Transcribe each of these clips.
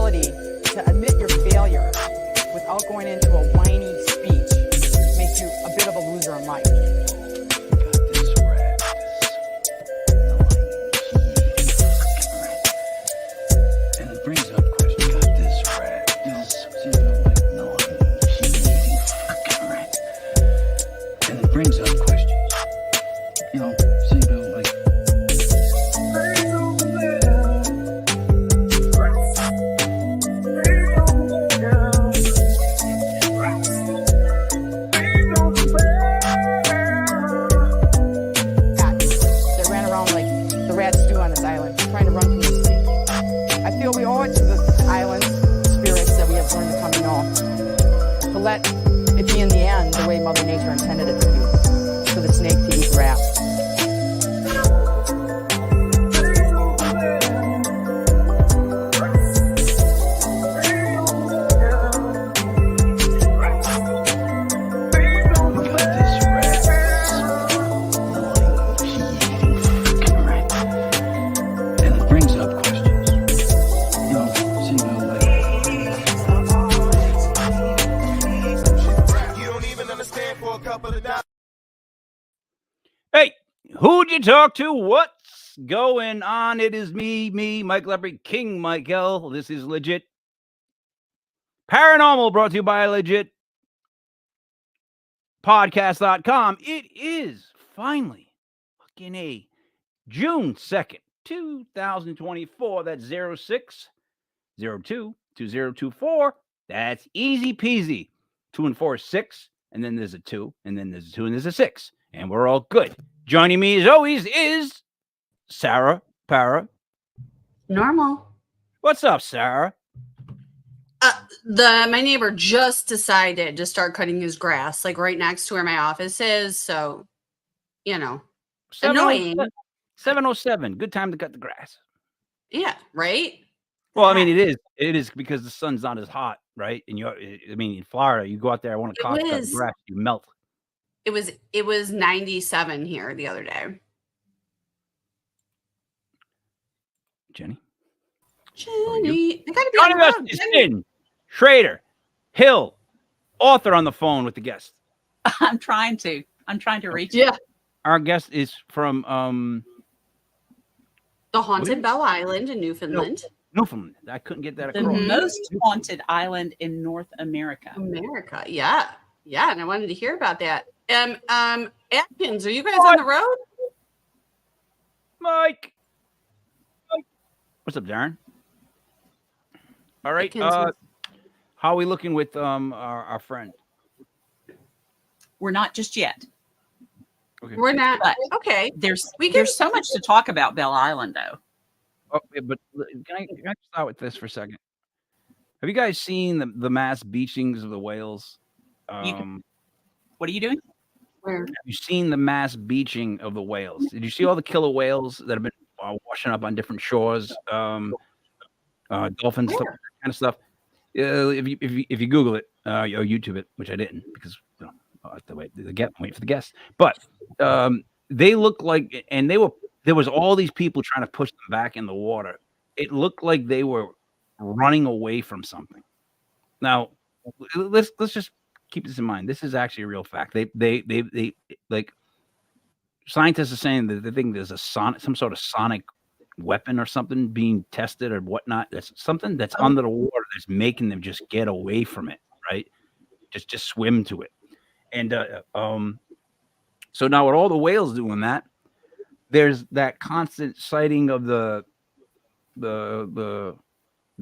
ability to admit your failure without going into a whiny speech makes you a bit of a loser in life. Hey, who'd you talk to? What's going on? It is me, Mike Lepre, King Michael. This is Legit Paranormal, brought to you by LegitPodcastsdotcom. It is finally fucking a June 2nd, 2024. That's 06022024. That's easy peasy. 2 and 4 is 6, and then there's a 2, and then there's a 2, and there's a 6. And we're all good. Joining me as always is Sarah Parah Normal. What's up, Sarah? My neighbor just decided to start cutting his grass, like right next to where my office is. So, annoying. 7:07. Good time to cut the grass. Yeah, right. Well, I mean, it is because the sun's not as hot, right? And in Florida, you go out there, I want to cut the grass, you melt. It was 97 here the other day. Jenny, I gotta be joining us is Cyn Shrader Hill Author on the phone with the guest. I'm trying to reach you. Yeah. Our guest is from the haunted Belle Island in Newfoundland. Newfoundland. I couldn't get that The across. most haunted island in North America. Yeah, and I wanted to hear about that. Atkins, are you guys on the road? Mike. What's up, Darren? All right. How are we looking with our friend? We're not just yet. Okay. We're not. But okay. There's so much to talk about Belle Island, though. Oh, yeah, but can I start with this for a second? Have you guys seen the mass beachings of the whales? What are you doing? Where? Have you seen the mass beaching of the whales? Did you see all the killer whales that have been washing up on different shores? Dolphins, stuff, that kind of stuff. If you Google it or YouTube it, which I didn't because I have to wait for the guests. But they look like, and there was all these people trying to push them back in the water. It looked like they were running away from something. Now, let's just keep this in mind. This is actually a real fact. They like scientists are saying that they think there's some sort of sonic weapon or something being tested or whatnot. That's something that's under the water that's making them just get away from it, right? Just swim to it. And so now with all the whales doing that, there's that constant sighting of the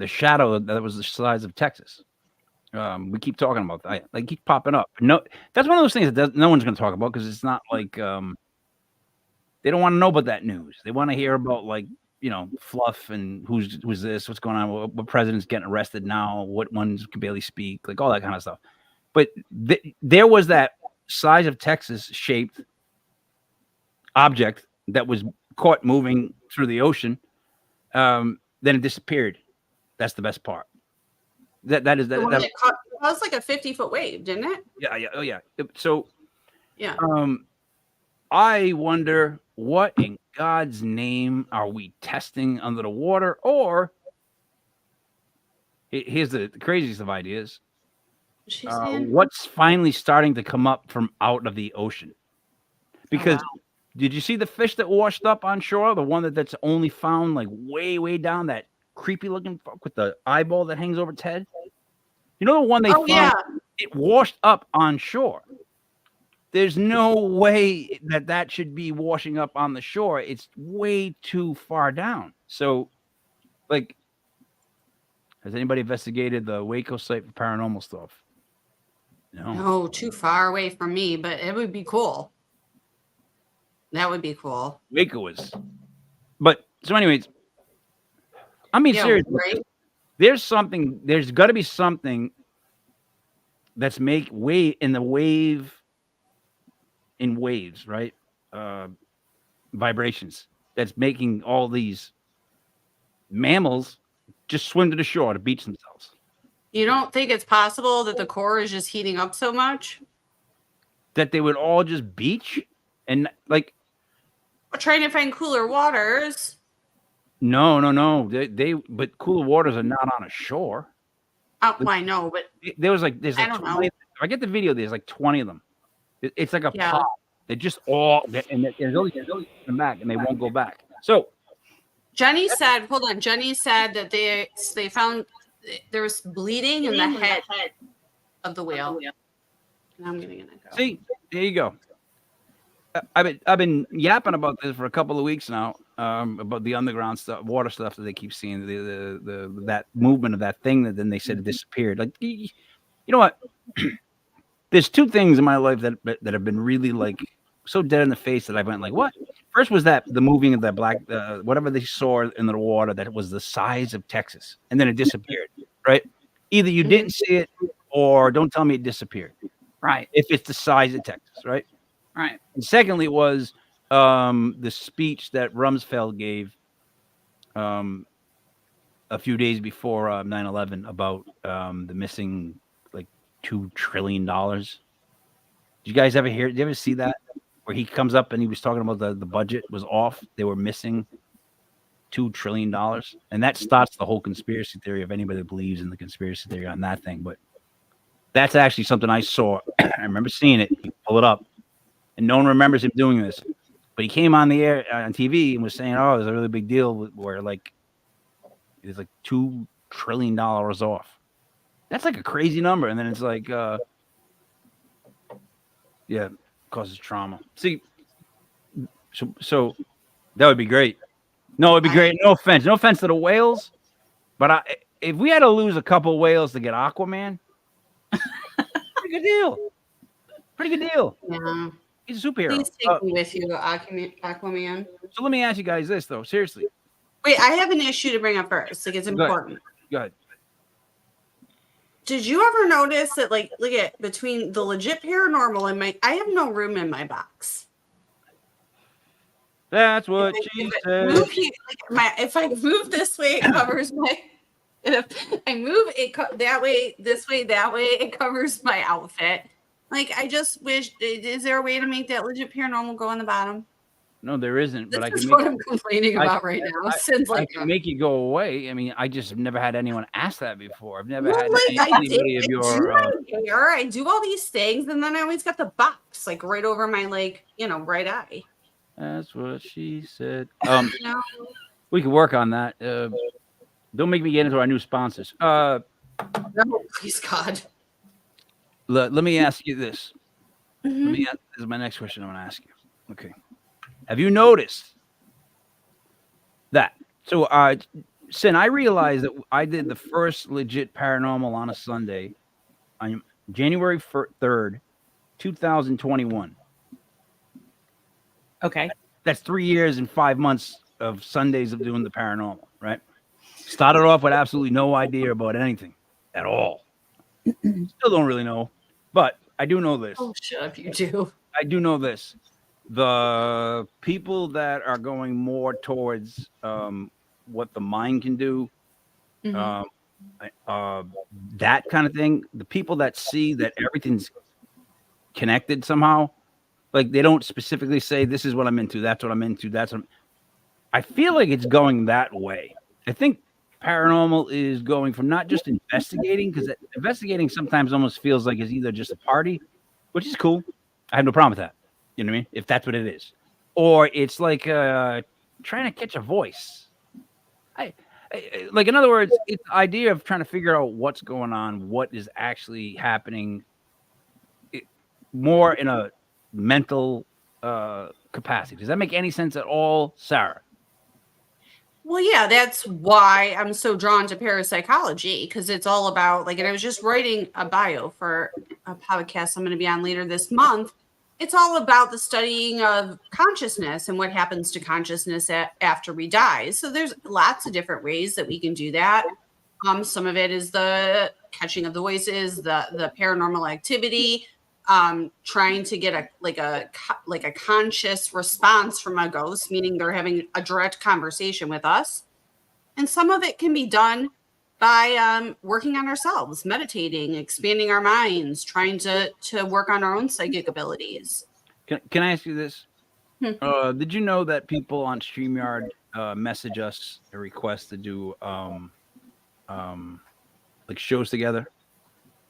shadow that was the size of Texas. We keep talking about that. Like keep popping up. No, that's one of those things that no one's going to talk about because it's not like they don't want to know about that news. They want to hear about fluff and who's this, what's going on, what president's getting arrested now, what ones can barely speak, like all that kind of stuff. But there was that size of Texas shaped object that was caught moving through the ocean. Then it disappeared. That's the best part. That was like a 50-foot wave, didn't it? Yeah. Oh, yeah. So, yeah. I wonder what in God's name are we testing under the water, or Here's the craziest of ideas. She's saying, What's finally starting to come up from out of the ocean? Because did you see the fish that washed up on shore? The one that's only found like way down, that creepy looking fuck with the eyeball that hangs over its head. You know the one they found? yeah. It washed up on shore. There's no way that should be washing up on the shore. It's way too far down. So, like, has anybody investigated the Waco site for paranormal stuff? No, too far away from me, but it would be cool. That would be cool. Waco is. But so, anyways, I mean, seriously, right? there's got to be something that's in waves, right? Vibrations that's making all these mammals just swim to the shore to beach themselves. You don't think it's possible that the core is just heating up so much? That they would all just beach and like. We're trying to find cooler waters. No. But cooler waters are not on a shore. Oh, I know, but there's like I don't 20. know. If I get the video, there's like 20 of them. It's like a Yeah. pot. They're just all, and there's only come back, and they won't go back. So Jenny said, hold on. Jenny said that they found there was bleeding in the head of the whale. And I'm gonna go. see, there you go. I've been yapping about this for a couple of weeks now, about the underground stuff, water stuff that they keep seeing, the that movement of that thing that then they said it disappeared. Like, you know what? There's two things in my life that have been really like so dead in the face that I went like, what? First was the moving of that black, whatever they saw in the water that was the size of Texas, and then it disappeared. Right? Either you didn't see it, or don't tell me it disappeared. Right. If it's the size of Texas, right? Right. And secondly was the speech that Rumsfeld gave a few days before 9/11 about the missing like $2 trillion. Did you guys ever hear? Did you ever see that? Where he comes up and he was talking about the budget was off. They were missing $2 trillion. And that starts the whole conspiracy theory of anybody that believes in the conspiracy theory on that thing. But that's actually something I saw. I remember seeing it. You pull it up. And no one remembers him doing this. But he came on the air on TV and was saying, oh, there's a really big deal where like it's like $2 trillion off. That's like a crazy number. And then it's like, yeah, causes trauma. See, so that would be great. No, it'd be great. No offense to the whales. But if we had to lose a couple whales to get Aquaman, pretty good deal. Pretty good deal. Yeah. He's a superhero. Please take me with you, Aquaman. So let me ask you guys this, though. Seriously. Wait, I have an issue to bring up first. Like, it's important. Go ahead. Did you ever notice that, like, look at between the Legit Paranormal and I have no room in my box. That's what she said. If I move this way, it covers my. If I move it that way, this way, that way, it covers my outfit. Like, I just wish. Is there a way to make that Legit Paranormal go on the bottom? No, there isn't. But That's I can what I'm complaining about right now. I can make it go away. I mean, I just have never had anyone ask that before. I've never had I anybody of your. I do all these things, and then I always got the box like right over my right eye. That's what she said. No. We can work on that. Don't make me get into our new sponsors. No, please God. Let me ask you this. Mm-hmm. This is my next question I'm going to ask you. Okay. Have you noticed that? So, Cyn, I realized that I did the first Legit Paranormal on a Sunday on January 3rd, 2021. Okay. That's 3 years and 5 months of Sundays of doing the paranormal, right? Started off with absolutely no idea about anything at all. Still don't really know, but I do know this. Oh, shut up, you do. I do know this. The people that are going more towards what the mind can do, that kind of thing, the people that see that everything's connected somehow, like they don't specifically say, this is what I'm into, that's what I'm into, I feel like it's going that way. I think paranormal is going from not just investigating, because investigating sometimes almost feels like it's either just a party, which is cool. I have no problem with that. You know what I mean? If that's what it is. Or it's like trying to catch a voice. Like, in other words, it's the idea of trying to figure out what's going on, what is actually happening, more in a mental capacity. Does that make any sense at all, Sarah? Well, yeah, that's why I'm so drawn to parapsychology, because it's all about, like, and I was just writing a bio for a podcast I'm going to be on later this month. It's all about the studying of consciousness and what happens to consciousness after we die. So there's lots of different ways that we can do that. Some of it is the catching of the voices, the paranormal activity, trying to get a conscious response from a ghost, meaning they're having a direct conversation with us. And some of it can be done by working on ourselves, meditating, expanding our minds, trying to work on our own psychic abilities. Can I ask you this? Did you know that people on StreamYard message us a request to do like shows together?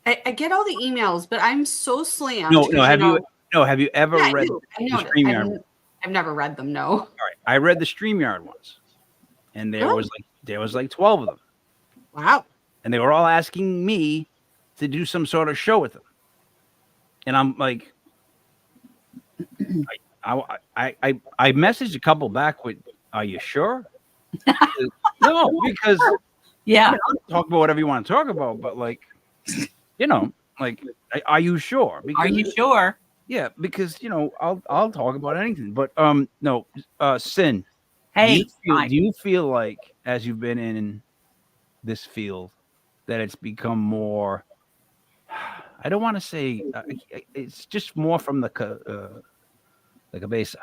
I get all the emails, but I'm so slammed. No. Have you ever read the StreamYard? I've never read them. No. All right, I read the StreamYard ones, and there was like 12 of them. Wow. And they were all asking me to do some sort of show with them, and I'm like, I messaged a couple back with, "Are you sure?" No, because talk about whatever you want to talk about, but like, like, are you sure? Because, are you sure? Yeah, because I'll talk about anything, but no, Cyn. Hey, do you feel like, as you've been in this field, that it's become more? I don't want to say it's just more from the cabeza,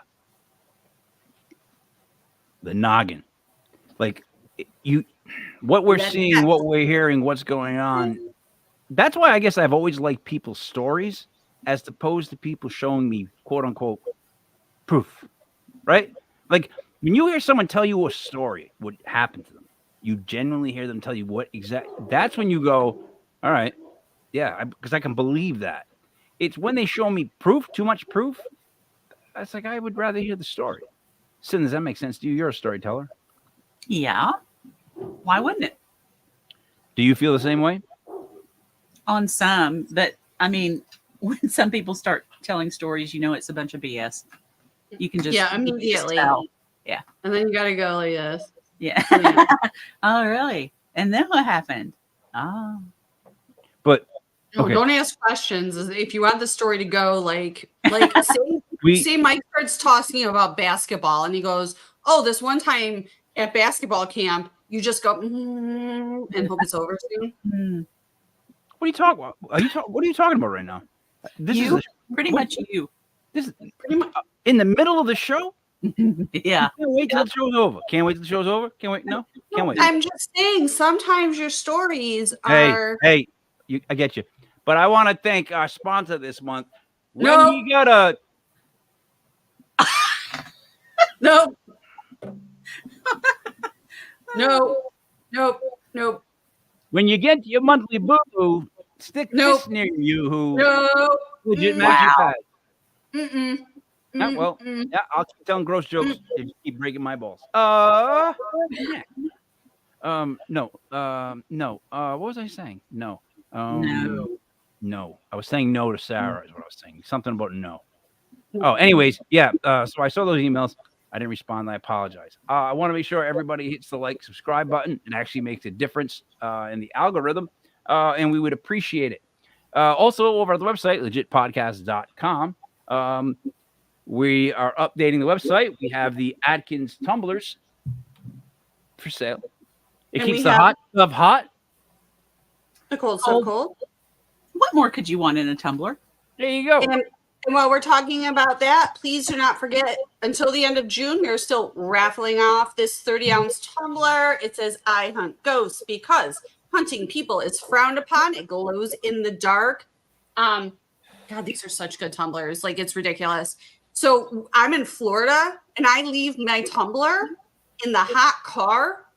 the noggin, like what we're seeing, what we're hearing, what's going on. That's why I guess I've always liked people's stories as opposed to people showing me quote unquote proof, right? Like when you hear someone tell you a story, what happened to them, you genuinely hear them tell you what exactly. That's when you go, all right, yeah, because I can believe that. It's when they show me proof, too much proof. That's like, I would rather hear the story. Cyn, does that make sense to you? You're a storyteller. Yeah. Why wouldn't it? Do you feel the same way? On some, but I mean, when some people start telling stories, it's a bunch of BS. You can just immediately. Yeah. And then you got to go like this. Yeah. Oh, really? And then what happened? Oh. But okay. Don't ask questions. If you want the story to go like say Mike starts talking about basketball and he goes, "Oh, this one time at basketball camp, you just go and hope it's over soon." Mm. What are you talking about? What are you talking about right now? This is pretty much you. This is pretty much in the middle of the show. Yeah. Can't wait till the show's over. Can't wait till the show's over. Can't wait. No, can't wait. I'm just saying. Sometimes your stories are. Hey, I get you. But I want to thank our sponsor this month. You gotta. No. Nope. When you get your monthly boo, stick this near you who legit magic pad. Yeah, I'll keep telling gross jokes if you keep breaking my balls. No. What was I saying? No. No. I was saying no to Sarah is what I was saying. Something about no. Oh, anyways, yeah. So I saw those emails. I didn't respond. I apologize. I want to make sure everybody hits the subscribe button. It actually makes a difference in the algorithm, and we would appreciate it. Also, over at the website, LegitPodcastsdotcom, we are updating the website. We have the Atkins tumblers for sale. It keeps the hot stuff hot. The cold stuff cold. What more could you want in a tumbler? There you go. And while we're talking about that, please do not forget, until the end of June, we're still raffling off this 30-ounce tumbler. It says, "I hunt ghosts," because hunting people is frowned upon. It glows in the dark. God, these are such good tumblers. Like, it's ridiculous. So I'm in Florida, and I leave my tumbler in the hot car,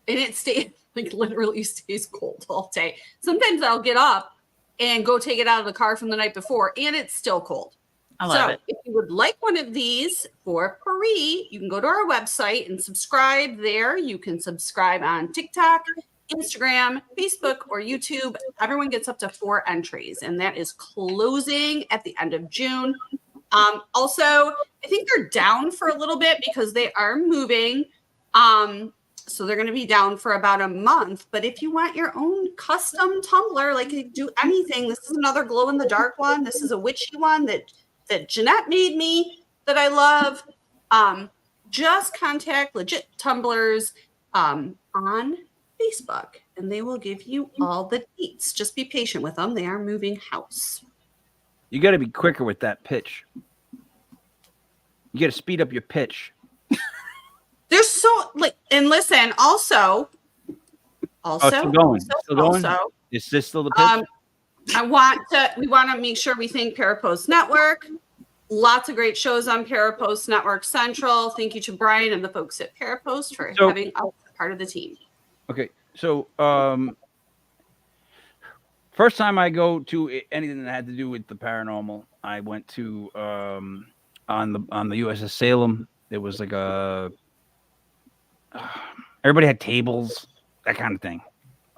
and it stays. Like literally stays cold all day. Sometimes I'll get up and go take it out of the car from the night before, and it's still cold. I love it. If you would like one of these for free, you can go to our website and subscribe there. You can subscribe on TikTok, Instagram, Facebook, or YouTube. Everyone gets up to 4 entries, and that is closing at the end of June. Also, I think they're down for a little bit because they are moving. So they're going to be down for about a month. But if you want your own custom tumbler, like you do anything, this is another glow in the dark one. This is a witchy one that Jeanette made me that I love. Just contact Legit Tumblers on Facebook, and they will give you all the deets. Just be patient with them. They are moving house. You got to be quicker with that pitch. You got to speed up your pitch. There's so like, and listen, also, Still going. Is this still the pitch? we want to make sure we thank Parapost Network. Lots of great shows on Parapost Network Central. Thank you to Brian and the folks at Parapost for having us part of the team. Okay, so first time I go to anything that had to do with the paranormal, I went to on the USS Salem. There was like everybody had tables, that kind of thing.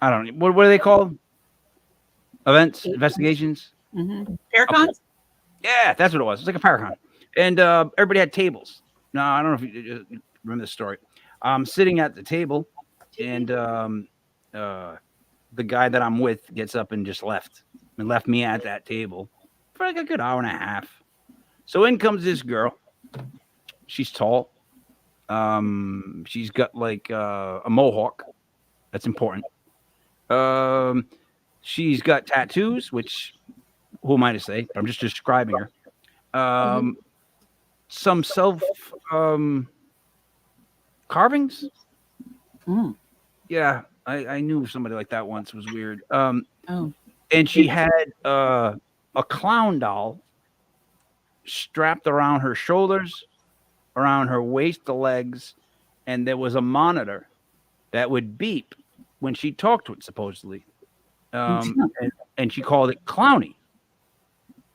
I don't know what are they called? Events, investigations. Mm-hmm. Paracons. Okay. Yeah, that's what it was. It's like a Paracon, and everybody had tables. No, I don't know if you remember this story. I'm sitting at the table, and the guy that I'm with gets up and just left me at that table for like a good hour and a half. So in comes this girl. She's tall. She's got like a mohawk. That's important. She's got tattoos, which who am I to say? I'm just describing her. Some self carvings. Yeah, I knew somebody like that once. It was weird. And she had a clown doll strapped around her shoulders, around her waist, the legs, and there was a monitor that would beep when she talked to it, supposedly. And she called it Clowny.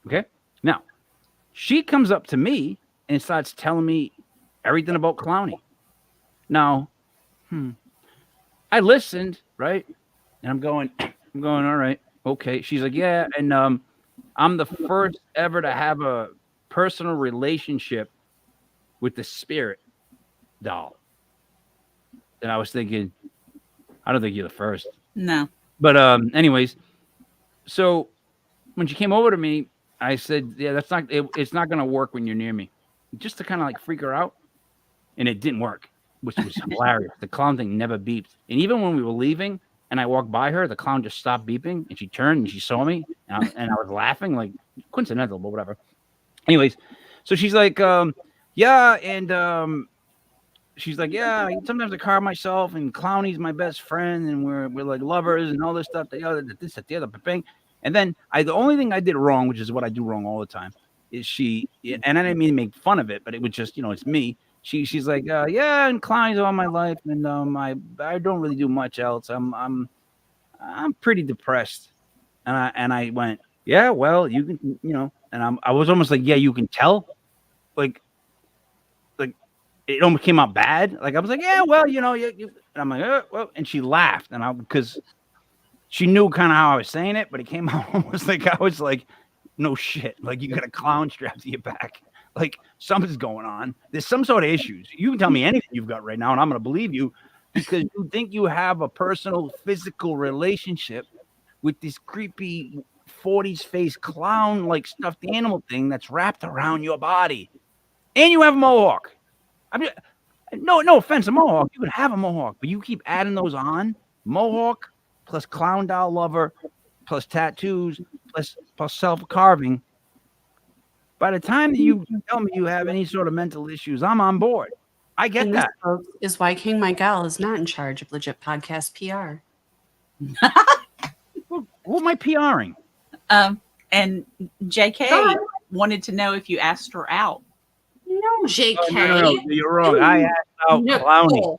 Okay? Now, she comes up to me and starts telling me everything about Clowny. Now, I listened, right? And I'm going, all right, okay. She's like, yeah, and I'm the first ever to have a personal relationship with the spirit doll. And I was thinking, I don't think you're the first. No. But anyways, so when she came over to me, I said, yeah, it's not going to work when you're near me. Just to kind of like freak her out. And it didn't work, which was hilarious. The clown thing never beeped. And even when we were leaving and I walked by her, the clown just stopped beeping and she turned and she saw me and I was laughing, like coincidental, but whatever. Anyways, so she's like, yeah. And she's like, yeah, sometimes I carve myself and Clowny's my best friend and we're like lovers and all this stuff, the other, this, that, the other, bang. And then the only thing I did wrong, which is what I do wrong all the time, is and I didn't mean to make fun of it, but it was just, it's me. She's like, yeah, and Clowny's all my life, and I don't really do much else. I'm pretty depressed, and I went, yeah, well, you can, and I was almost like, yeah, you can tell, like it almost came out bad. Like I was like, yeah, well, you, and I'm like, well, and she laughed, and because she knew kind of how I was saying it, but it came out almost like I was like, no shit, like you got a clown strapped to your back. Like something's going on. There's some sort of issues. You can tell me anything you've got right now, and I'm going to believe you because you think you have a personal, physical relationship with this creepy 40s face clown, like stuffed animal thing that's wrapped around your body, and you have a mohawk. I mean, no offense, a mohawk. You could have a mohawk, but you keep adding those on. Mohawk plus clown doll lover plus tattoos plus self carving. By the time that you tell me you have any sort of mental issues, I'm on board. I get that. Is why King Miguel is not in charge of Legit Podcast PR. Who am I PRing? And JK wanted to know if you asked her out. No, JK. No, you're wrong. I asked out Clowny.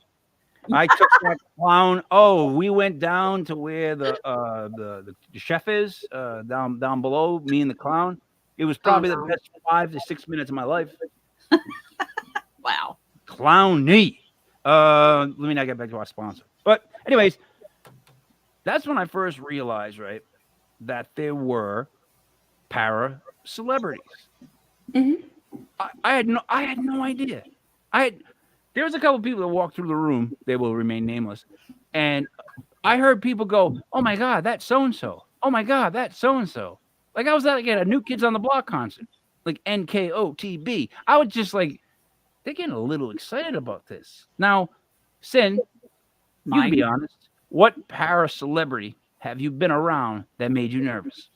I took that clown. Oh, we went down to where the chef is, down below. Me and the clown. It was probably the best 5 to 6 minutes of my life. Wow. Clown knee. Let me not get back to our sponsor. But anyways, that's when I first realized, right, that there were para celebrities. Mhm. I had no idea. There was a couple people that walked through the room. They will remain nameless, and I heard people go, "Oh my God, that's so and so. Oh my God, that's so and so." Like I was at a New Kids on the Block concert, like NKOTB. I was just like, they're getting a little excited about this. Now, Cyn, you can be honest. What para celebrity have you been around that made you nervous?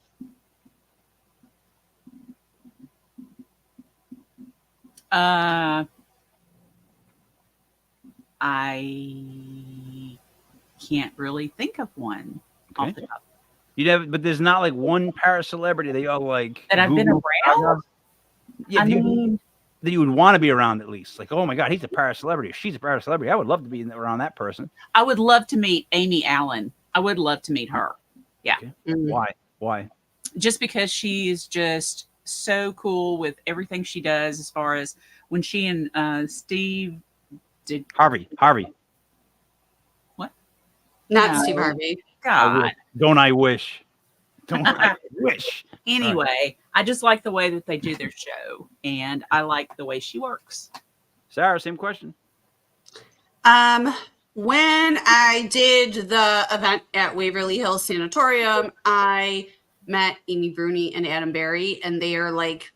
I can't really think of one off the top. But there's not like one para celebrity that y'all like That I've been around? Yeah, that you would want to be around at least. Like, oh my God, he's a para celebrity. Or she's a para celebrity. I would love to be around that person. I would love to meet Amy Allen. I would love to meet her. Yeah. Okay. Why? Just because she's just so cool with everything she does, as far as when she and Steve did Harvey. What? Not No. Steve Harvey. God. Don't I wish? Don't I wish? Anyway, I just like the way that they do their show, and I like the way she works. Sarah, same question. When I did the event at Waverly Hills Sanatorium, I met Amy Bruni and Adam Berry, and they are like,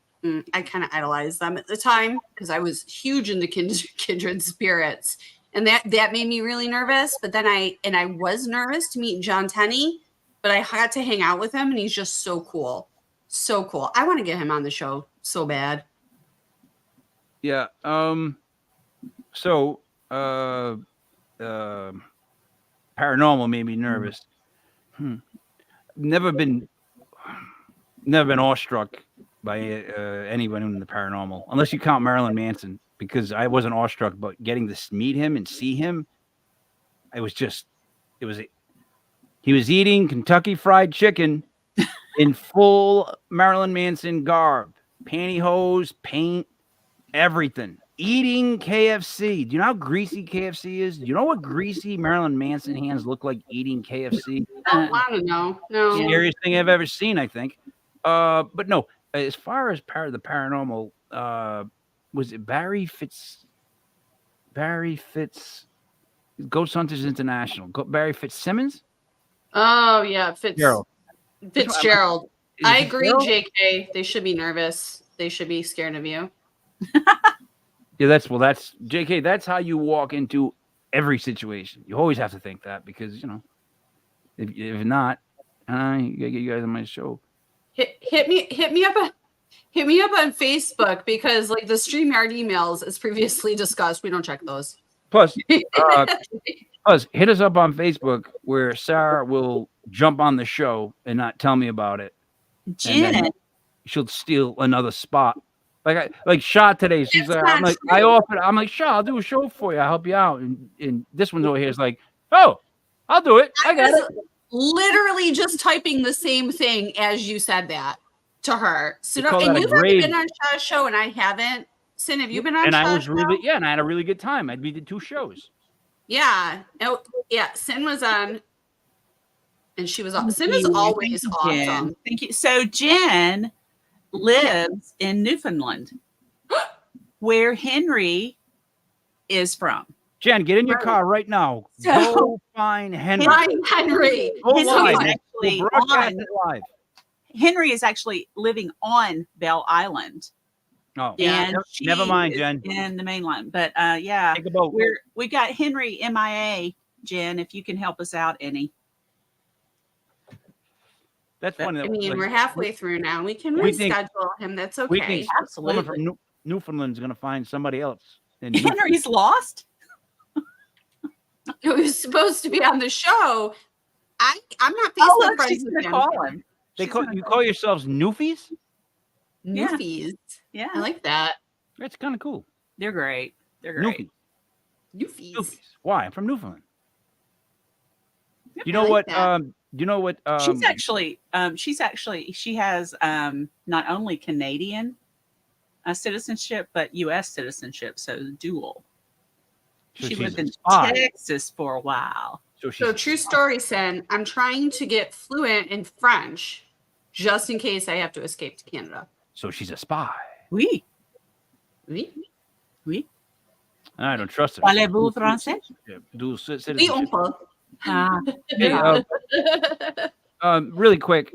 I kind of idolized them at the time because I was huge into Kindred Spirits, and that made me really nervous. But then I was nervous to meet John Tenney, but I had to hang out with him, and he's just so cool. So cool. I want to get him on the show so bad. Yeah. So, paranormal made me nervous. Never been awestruck by anyone in the paranormal, unless you count Marilyn Manson, because I wasn't awestruck, but getting to meet him and see him, he was eating Kentucky Fried Chicken in full Marilyn Manson garb, pantyhose, paint, everything. Eating KFC. Do you know how greasy KFC is? Do you know what greasy Marilyn Manson hands look like eating KFC? I don't want to know. No. Scariest thing I've ever seen, I think. But no, as far as the paranormal, was it Barry Ghost Hunters International? Barry Fitzsimmons? Oh yeah, Gerald. Fitzgerald. Is I it agree, Gerald? JK. They should be nervous. They should be scared of you. Yeah, that's JK. That's how you walk into every situation. You always have to think that, because if not, you gotta get you guys on my show. Hit me up on Facebook, because like the StreamYard emails, as previously discussed, we don't check those. Plus, hit us up on Facebook, where Sarah will jump on the show and not tell me about it. Jen, She'll steal another spot. Like Shaw today. She's That's like, not I'm like, Shaw, I'll do a show for you. I'll help you out. And this one's over here is like, oh, I'll do it. I got it. Literally just typing the same thing as you said that to her. So, call and that a you've already grade. been on Shaw's show, and I haven't. Cyn, have you been on And Shaw's I was show? and I had a really good time. We did 2 shows. Yeah. Oh, yeah. Cyn was on, and she was. Cyn is always Jen. awesome. Thank you. So Jen lives in Newfoundland, where Henry is from. Jen, get in your car right now. So- Go find Henry. Ryan Henry. Go His live. house actually We'll broadcast on- it live. Henry is actually living on Belle Island. Oh, And never mind, she Jen. is in the mainland. But yeah, Take a boat. we got Henry MIA, Jen, if you can help us out any. That's funny. I mean, we're halfway through now. We can We think- reschedule him. That's We okay. think someone Absolutely. from Newfoundland's going to find somebody else. in Henry's lost. He was supposed to be on the show. I'm not Oh, Facebook look, friends she's with gonna him. call him. You call yourselves Newfies? Newfies. Yeah, I like that. That's kind of cool. they're great. They're great. Newfies. Newfies. Newfies. Why? I'm from Newfoundland. Yeah, You know I like what? that. Do you know what? She has not only Canadian citizenship but U.S. citizenship, so dual. So She she's lived a in spy. Texas for a while. So true story, Cyn. I'm trying to get fluent in French just in case I have to escape to Canada. So she's a spy. Oui, Oui, oui. I don't trust her. Parlez-vous français? Yeah, dual oui, citizenship. on peut. Ah, Hey, really quick.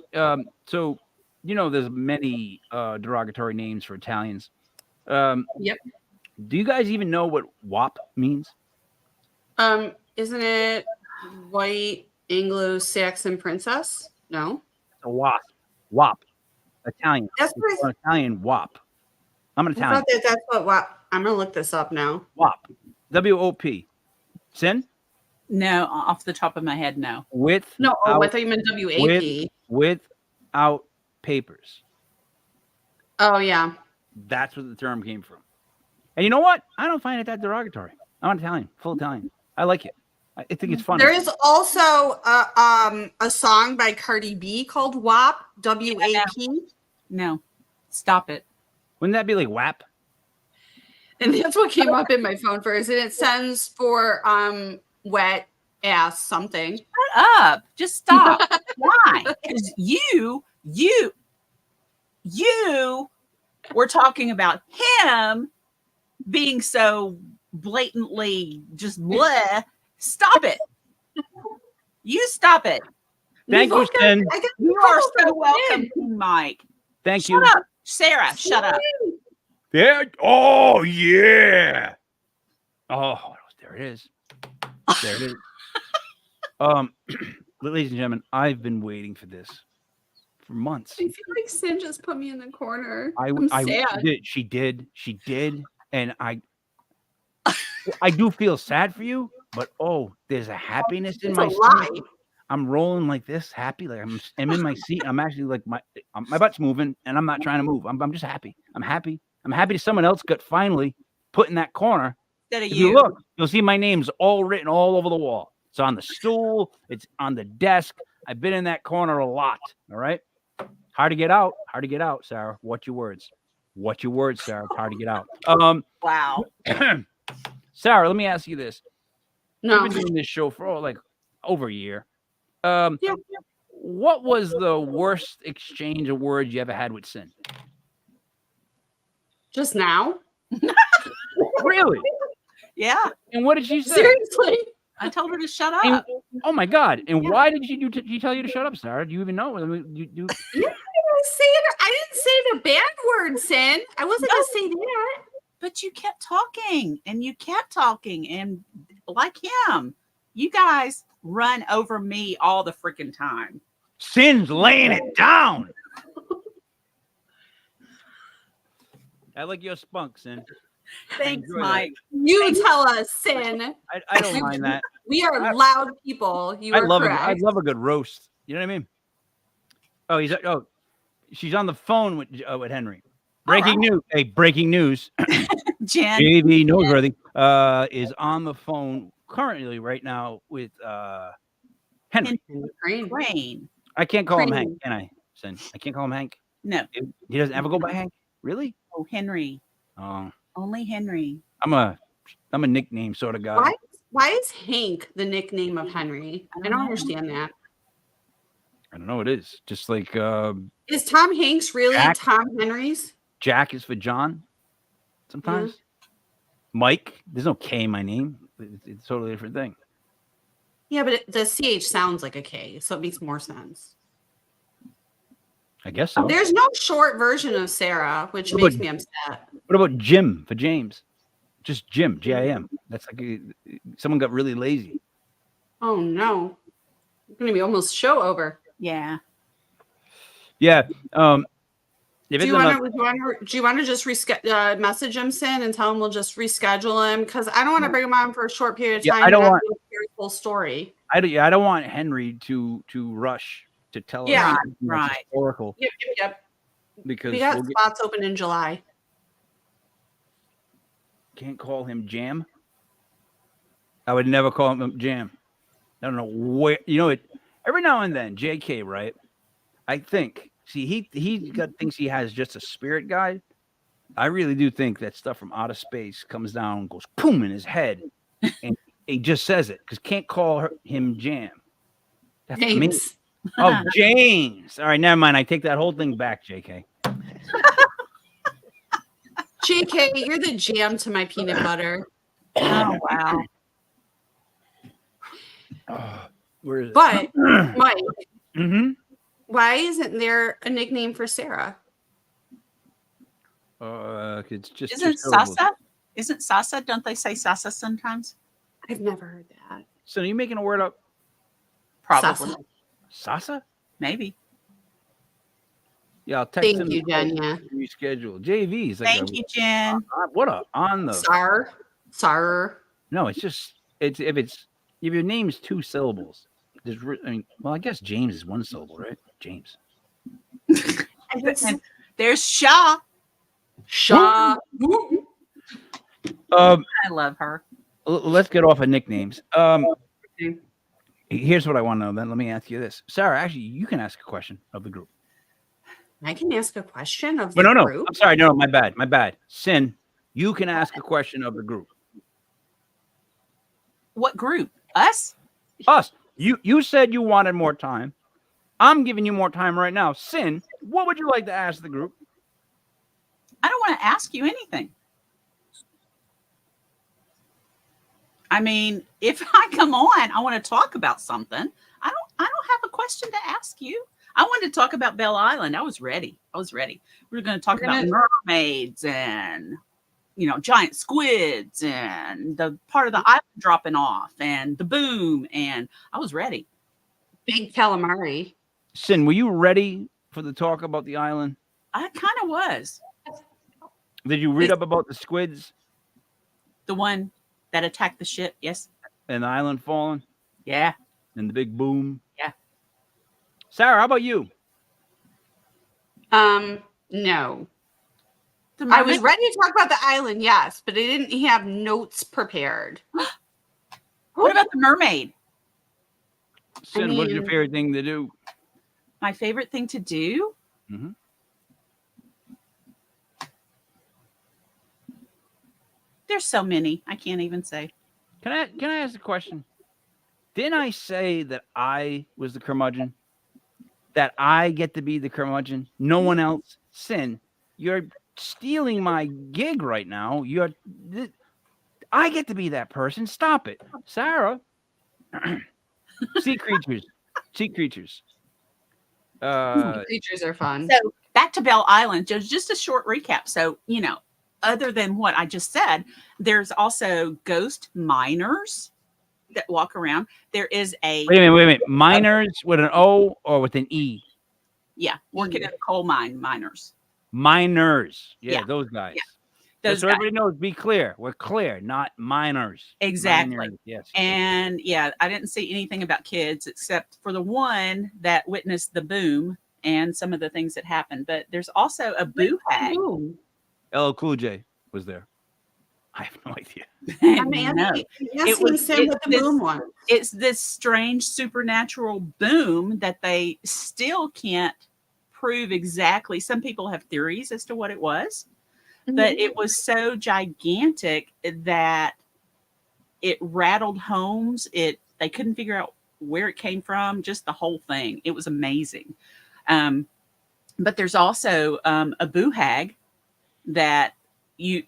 So there's many derogatory names for Italians. Yep. Do you guys even know what WAP means? Isn't it white Anglo-Saxon princess? No. A WAP. WAP. Italian. That's It's what an Italian WAP. I'm an I Italian. thought that's what I'm gonna look this up now. WAP. WOP. Cyn? no, off the top of my head, no. With No, I thought you meant WAP. without papers. Oh yeah. That's where the term came from. And you know what? I don't find it that derogatory. I'm Italian, full Italian. I like it. I think it's funny. There is also a song by Cardi B called WAP. W-A-P. No, stop it. Wouldn't that be like WAP? And that's what came up in my phone first. And it stands for wet ass something. Shut up. Just stop. Why? Because you were talking about him being so blatantly just bleh. Stop it. You stop it. Thank you, Cyn. You are so welcome, Mike. Thank you. Shut up. Sarah, shut up. Yeah. Oh, yeah. Oh, there it is. There it is. Ladies and gentlemen, I've been waiting for this for months. I feel like Cyn just put me in the corner. I I'm sad. She did, and I do feel sad for you, but there's a happiness in It's my a stomach. lie. I'm rolling like this, happy, like I'm in my seat. I'm actually like my butt's moving, and I'm not trying to move. I'm just happy. I'm happy. I'm happy someone else got finally put in that corner. Instead of If you you. look, you'll see my name's all written all over the wall. It's on the stool. It's on the desk. I've been in that corner a lot. All right. Hard to get out. Hard to get out, Sarah. What's your words? What's your words, Sarah? It's hard to get out. Wow. Sarah, let me ask you this. No. You've been doing this show for like over a year. Yeah. What was the worst exchange of words you ever had with Cyn? Just now? Really? Yeah. And what did she say? Seriously? I told her to shut And- up. oh my God! And why did she tell you to shut up, Sarah? Do you even know? I mean, you I didn't say the bad word, Cyn. I wasn't gonna say that. But you kept talking and like him, you guys run over me all the freaking time. Cyn's laying it down. I like your spunk, Cyn. Thanks, enjoy Mike. You tell us, Cyn. I don't mind that. We are loud people. You I are love correct. I love a good roast. You know what I mean? She's on the phone with Henry. Breaking news. Hey, breaking news. Jen. JV Noseworthy is on the phone currently right now with Henry. Crane. I can't call him Crane. Hank, can I? Cyn? I can't call him Hank. No. He doesn't ever go by Hank. Really? Oh, Henry. Oh, Only Henry. I'm a nickname sort of guy. Why is Hank the nickname of Henry? I don't understand that. I don't know. It is just like Is Tom Hanks really Jack? Tom Henry's? Jack is for John. Sometimes Mike. There's no K in my name. It's a totally different thing. Yeah, but the CH sounds like a K, so it makes more sense. I guess so. There's no short version of Sarah, which What makes about- me upset. What about Jim for James? Just Jim, Jim. That's like someone got really lazy. Oh no. It's gonna be almost show over. Yeah. Yeah. If Do it's you enough, want to just message him, Cyn, and tell him we'll just reschedule him? Because I don't want to bring him on for a short period of Yeah, time. I don't and want- do a very full story. I don't want Henry to rush to tell Yeah, us something that's right. historical Yep. because We got we'll spots open in July. can't call him Jam. I would never call him Jam. I don't know where. Every now and then, JK, right? I think. See, he thinks he has just a spirit guide. I really do think that stuff from outer space comes down and goes boom in his head, and he just says it because can't call him Jam. That's amazing. James. Oh, James. All right, never mind. I take that whole thing back, JK. JK, you're the jam to my peanut butter. Oh wow. Where is it? But Mike, Why isn't there a nickname for Sarah? It's just Isn't Sasa? Isn't Sasa? Don't they say Sasa sometimes? I've never heard that. So are you making a word up? Probably. Sasa. Sasa? Maybe. Yeah, I'll text him. Thank you, Jenya. Reschedule. JV's like Thank you, Jen. what up on the Sar. No, it's just if your name is 2 syllables. I guess James is 1 syllable, right? James. And there's Shaw. Shaw. I love her. Let's get off of nicknames. Here's what I want to know. Then let me ask you this, Sarah. Actually, you can ask a question of the group. I can ask a question of the No. group. I'm sorry. No, my bad. Cyn, you can ask a question of the group. What group? Us? Us. You said you wanted more time. I'm giving you more time right now. Cyn, what would you like to ask the group? I don't want to ask you anything. I mean, if I come on, I want to talk about something. I don't have a question to ask you. I wanted to talk about Belle Island. I was ready. We were going to talk about mermaids and, giant squids and the part of the island dropping off and the boom. And I was ready. Big calamari. Cyn, were you ready for the talk about the island? I kind of was. Did you read up about the squids? The one that attacked the ship, yes. And the island falling? Yeah. And the big boom? Yeah. Sarah, how about you? No. I was ready to talk about the island, yes, but I didn't have notes prepared. What about the mermaid? Cyn, what's your favorite thing to do? My favorite thing to do? Mm-hmm. There's so many. I can't even say. Can I ask a question? Didn't I say that I was the curmudgeon? That I get to be the curmudgeon? No one else? Cyn, you're stealing my gig right now. I get to be that person. Stop it. Sarah. Sea creatures. Creatures are fun. So back to Belle Island, just a short recap. So, other than what I just said, there's also ghost miners that walk around. There is a wait a minute. Miners with an O or with an E? Yeah, working in a coal mine. Miners. Yeah, those guys. Yeah. Those so everybody knows. Be clear. We're clear, not minors. Exactly. Minors, yes. And I didn't see anything about kids except for the one that witnessed the boom and some of the things that happened. But there's also a boo hag. LL Cool J was there. I have no idea. It was what the boom was. It's this strange supernatural boom that they still can't prove exactly. Some people have theories as to what it was, but it was so gigantic that it rattled homes. They couldn't figure out where it came from. Just the whole thing. It was amazing. But there's also a boo hag that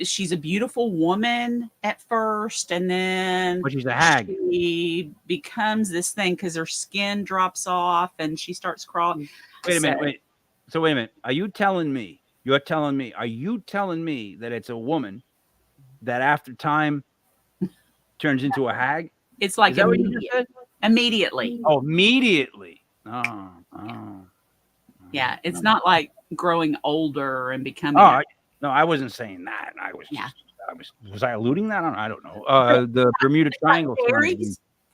she's a beautiful woman at first, and then but she's a hag. She becomes this thing because her skin drops off and she starts crawling. Wait a minute. Are you telling me that it's a woman that after time turns into a hag? It's like immediately. Oh, immediately. Oh. Yeah, it's not like growing older and becoming. No, I wasn't saying that. Was I alluding that? I don't know. The Bermuda Triangle.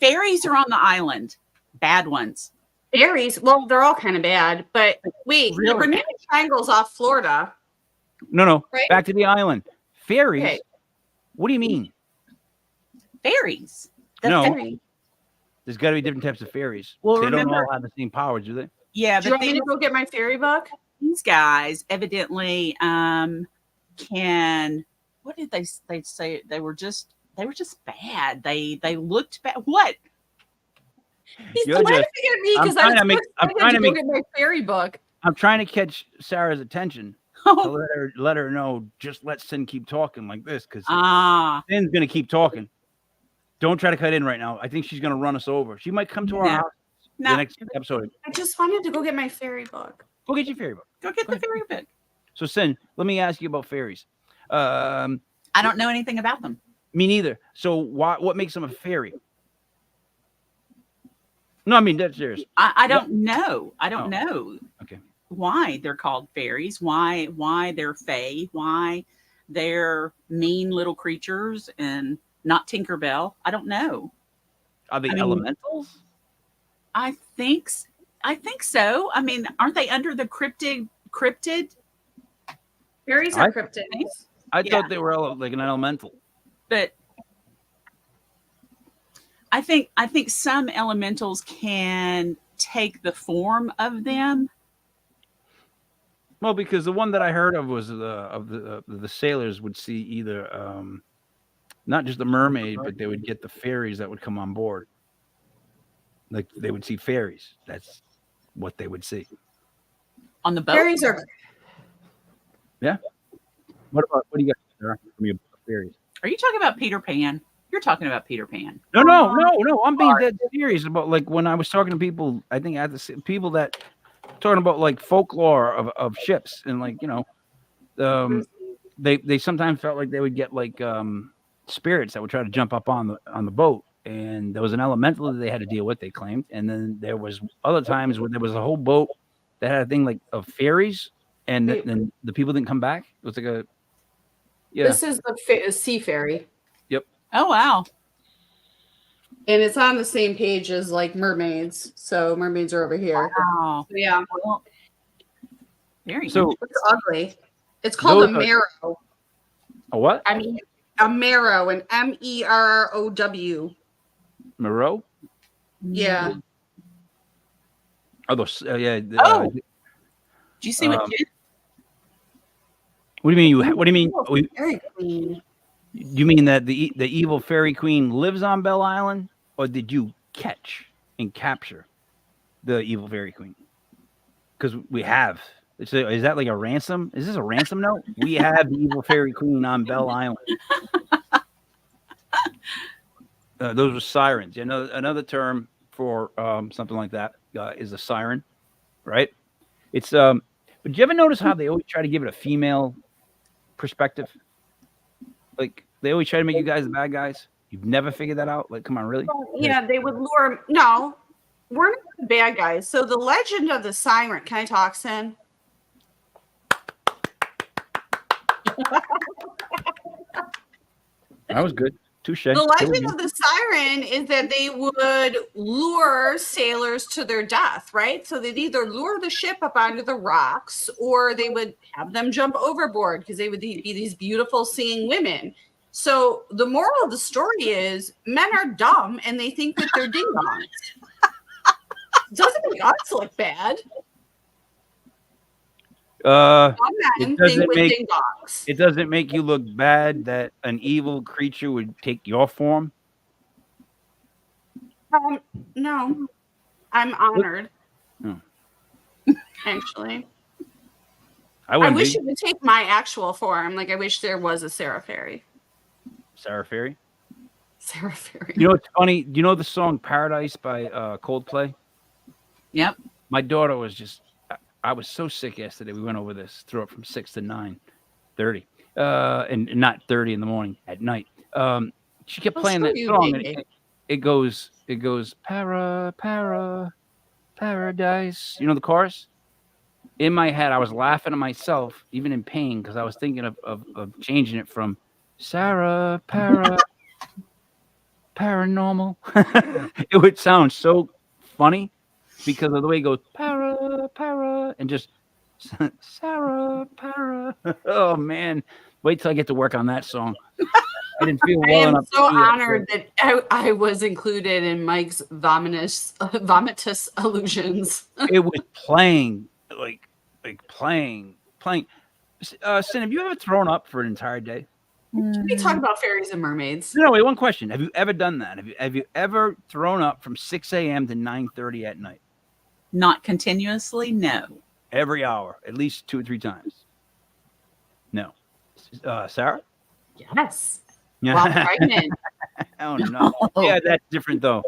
Fairies are on the island. Bad ones. Fairies? Well, they're all kind of bad. But wait, the Bermuda Triangle's off Florida. No. Right? Back to the island. Fairies? Okay. What do you mean? Fairies. No. fairy. There's got to be different types of fairies. Well, They don't remember- all have the same powers, do they? Yeah, Do you but want me to go get my fairy book? these guys evidently can. What did they say? They were just bad. They looked bad. What? He's You're laughing just- at me I'm because I trying was to make- I'm excited trying to to go make- get my fairy book. I'm trying to catch Sarah's attention to Oh, let her know. Just let Cyn keep talking like this, because ah, Cyn's gonna keep talking. Don't try to cut in right now. I think she's gonna run us over. She might come to our No. house no. the next episode. I just wanted to go get my fairy book. Go get your fairy book. Go get the fairy book. So, Cyn, let me ask you about fairies. I don't know anything about them. Me neither. So, what makes them a fairy? No, I mean that's serious. I don't know. I don't Oh. know. Okay. Why they're called fairies? Why they're fae? Why they're mean little creatures and not Tinkerbell? I don't know. Are they I mean- elementals? I think so. I mean, aren't they under the cryptid? Fairies I are cryptids. I yeah. thought they were like an elemental. But I think some elementals can take the form of them. Well, because the one that I heard of was the sailors would see either not just the mermaid, but they would get the fairies that would come on board. Like they would see fairies. That's what they would see. On the boat. Fairies are. What do you got Sarah, from your fairies? Are you talking about Peter Pan? You're talking about Peter Pan. No. I'm being dead serious about like when I was talking to people. I think I had to see people that talking about like folklore of ships and like they sometimes felt like they would get like spirits that would try to jump up on the boat, and there was an elemental that they had to deal with. They claimed, and then there was other times when there was a whole boat that had a thing like of fairies, and then the people didn't come back. It was like a This is the sea fairy, Oh wow. and it's on the same page as like mermaids. So mermaids are over here. Wow. Yeah, Well, very So- interesting. it's ugly. It's called a Those are- marrow. a what? I mean, a marrow, an MERROW. Moreau? Yeah. Oh, those, yeah. Oh. Did you see what Jen? What do you mean? What do you mean? Very clean. You mean that the evil fairy queen lives on Belle Island, or did you catch and capture the evil fairy queen? Because we have. Is that like a ransom? Is this a ransom note? We have the evil fairy queen on Belle Island. Those were sirens. You know, another term for something like that is a siren, right? It's But do you ever notice how they always try to give it a female perspective? Like they always try to make you guys the bad guys. You've never figured that out? Like, come on, really? Yeah, they would lure. No, we're not the bad guys. So the legend of the siren. Can I talk, Cyn? That was good. Touche. The legend of the siren is that they would lure sailors to their death, right? So they'd either lure the ship up onto the rocks or they would have them jump overboard because they would be these beautiful singing women. So the moral of the story is men are dumb and they think that they're ding-dongs. Doesn't make us look bad. Dumb men think with ding-dongs. It doesn't make you look bad that an evil creature would take your form. No, I'm honored. Oh. Actually. I I wouldn't wish be. it would take my actual form. Like I wish there was a Sarah Fairy. Sarah Fairy. Sarah Fairy. You know what's funny? Do you know the song Paradise by Coldplay? Yep. My daughter was just, I was so sick yesterday. We went over this, threw up from 6 to 9:30, and not 30 in the morning, at night. She kept playing that song. And it goes, paradise. You know the chorus? In my head, I was laughing to myself, even in pain, because I was thinking of changing it from Sarah Parah Paranormal. It would sound so funny because of the way it goes para, and just Sarah Parah. Oh man, wait till I get to work on that song. I didn't feel I well am enough. so to do that. honored that I was included in Mike's vomitous illusions. It was playing, like playing. Cyn, have you ever thrown up for an entire day? We talk about fairies and mermaids. No, wait, one question. Have you ever done that? Have you ever thrown up from 6 a.m. to 9:30 at night? Not continuously, no. Every hour, at least 2 or 3 times. No. Sarah? Yes. While pregnant. Oh, no. Yeah, that's different, though.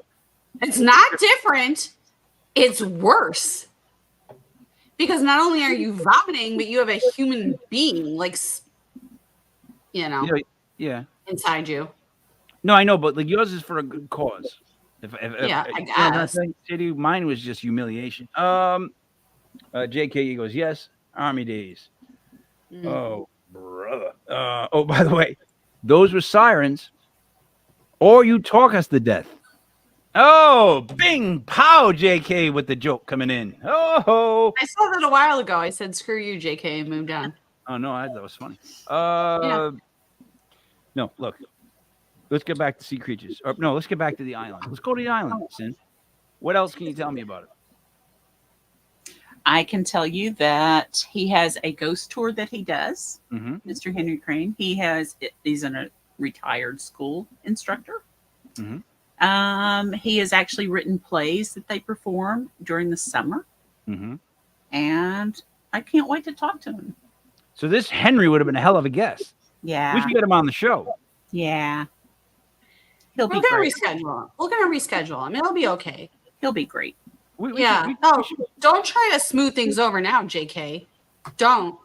It's not different. It's worse. Because not only are you vomiting, but you have a human being, like, Yeah. inside you. No, I know, but like yours is for a good cause. I guess. Mine was just humiliation. JK goes, yes, Army days. Oh, brother. By the way, those were sirens, or you talk us to death. Oh, bing, pow, JK with the joke coming in. Oh, I saw that a while ago. I said, screw you, JK, and moved on. oh no, I thought that was funny. No, look, let's get back to sea creatures. Or, no, let's get back to the island. Let's go to the island, Cyn. What else can you tell me about it? I can tell you that he has a ghost tour that he does, Mr. Henry Crane. He's a retired school instructor. He has actually written plays that they perform during the summer. And I can't wait to talk to him. So this Henry would have been a hell of a guest. Yeah. We should get him on the show. Yeah. He'll be We're gonna great. reschedule. We're gonna reschedule him. It'll be okay. He'll be great. Don't try to smooth things over now, JK. Don't.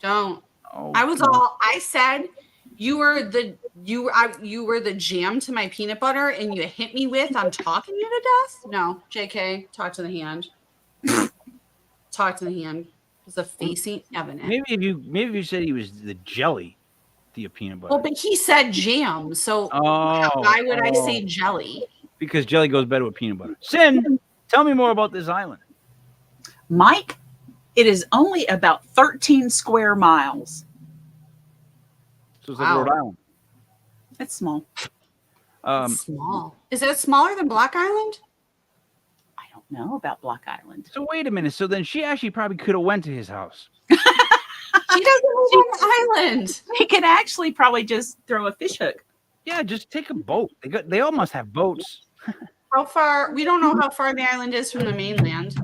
Oh, I said you were the jam to my peanut butter, and you hit me with I'm talking you to death. No, JK, talk to the hand. Talk to the hand. It's a facing evidence. Maybe if you said he was the jelly to your peanut butter. Well, but he said jam, so why would I say jelly? Because jelly goes better with peanut butter. Cyn, tell me more about this island. Mike, it is only about 13 square miles. So it's like Rhode Island. It's small. Small. Is it smaller than Block Island? I don't know about Block Island. So wait a minute. So then she actually probably could have went to his house. She doesn't live on the island. He could actually probably just throw a fish hook. Yeah, just take a boat. They all must have boats. How far? We don't know how far the island is from the mainland.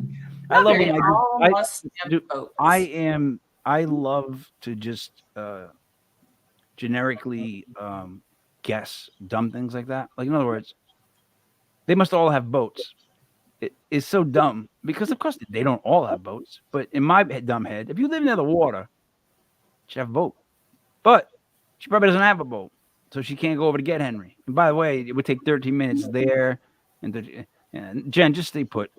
I love They when all I must have do. boats. I love to just generically guess dumb things like that. Like in other words, they must all have boats. It's so dumb because of course they don't all have boats. But in my dumb head, if you live near the water, you should have a boat. But she probably doesn't have a boat, so she can't go over to get Henry. And by the way, it would take 13 minutes there. And Jen, just stay put.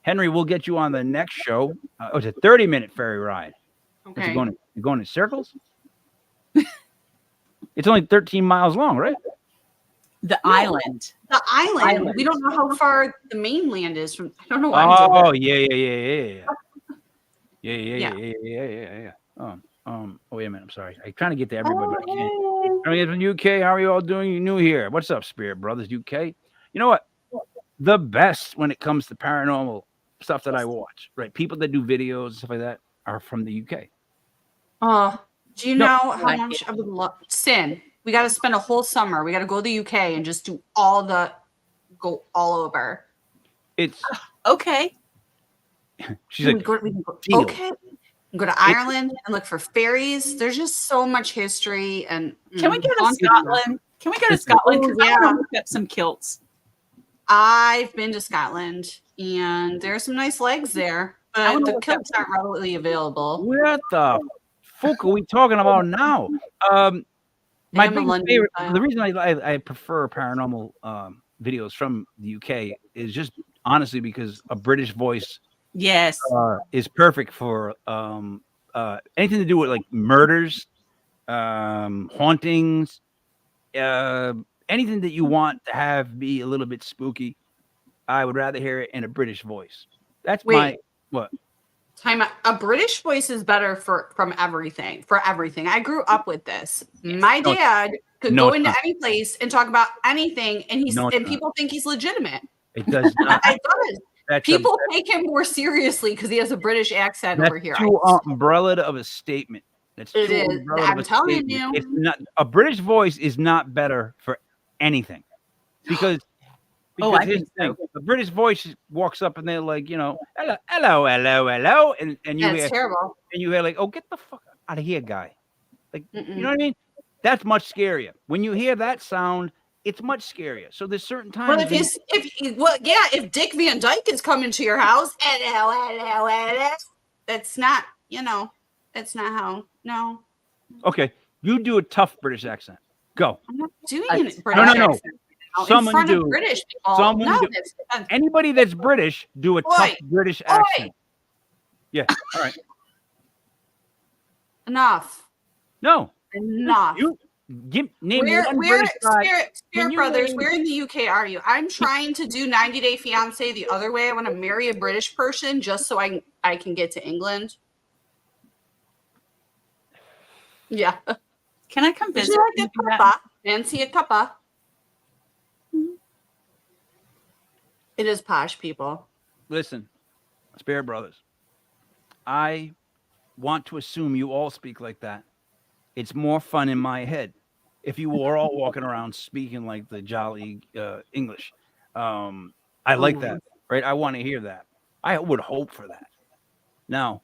Henry, we'll get you on the next show. It's a 30-minute ferry ride. Okay. You're going in circles? It's only 13 miles long, right? The island. The island. We don't know how far the mainland is from. I don't know why. Oh, yeah. Oh, wait a minute. I'm sorry. I'm trying to get to everybody, but I can't. I'm from UK. How are you all doing? You new here? What's up, Spirit Brothers UK? You know what? The best when it comes to paranormal stuff that I watch, right? People that do videos and stuff like that are from the UK. Do you know how much I would love? Cyn, we got to spend a whole summer. We got to go to the UK and just go all over. It's okay. She's like, we can go, okay. Go to Ireland and look for fairies. There's just so much history. And can we go to Scotland? Can we go to Scotland? Because I want to look up some kilts. I've been to Scotland, and there's some nice legs there, but the kilts aren't readily available. What the fuck are we talking about now? My biggest favorite, the reason I prefer paranormal videos from the UK is just honestly because a British voice is perfect for anything to do with like murders, hauntings, anything that you want to have be a little bit spooky. I would rather hear it in a British voice. That's what? Time out. A British voice is better from everything. For everything, I grew up with this. My No, dad could no, go it's into not. any place and talk about anything, and No, it's not. people think he's legitimate. It does not. It does. That's People take him more seriously because he has a British accent over here. too umbrella of a statement. That's It too is. umbrella I'm of a telling statement. you. It's not a British voice is not better for anything because I here's think the thing, so. the British voice walks up and they're like, hello, hello, hello, hello, and you That's hear terrible. and you hear like, oh, get the fuck out of here, guy. Like, you Mm-mm. know what I mean? That's much scarier. When you hear that sound, it's much scarier. So there's certain times. But if Dick Van Dyke is coming to your house, hello, that's not, that's not how. No, Okay, you do a tough British accent. Go. I'm not doing No, it. British accent now in Someone front do. of British people. Someone No, do. Anybody that's British, do a tough British accent. Yeah. All right. Enough. No. Enough. You name Where, one British guy. Spirit Brothers, where in the UK are you? I'm trying to do 90 Day Fiance the other way. I want to marry a British person just so I can get to England. Yeah. Can I come Would visit? you like and a do that? cuppa? Fancy a cuppa? It is posh, people. Listen, Spirit Brothers. I want to assume you all speak like that. It's more fun in my head if you were all walking around speaking like the jolly English. I like that, right? I want to hear that. I would hope for that. Now,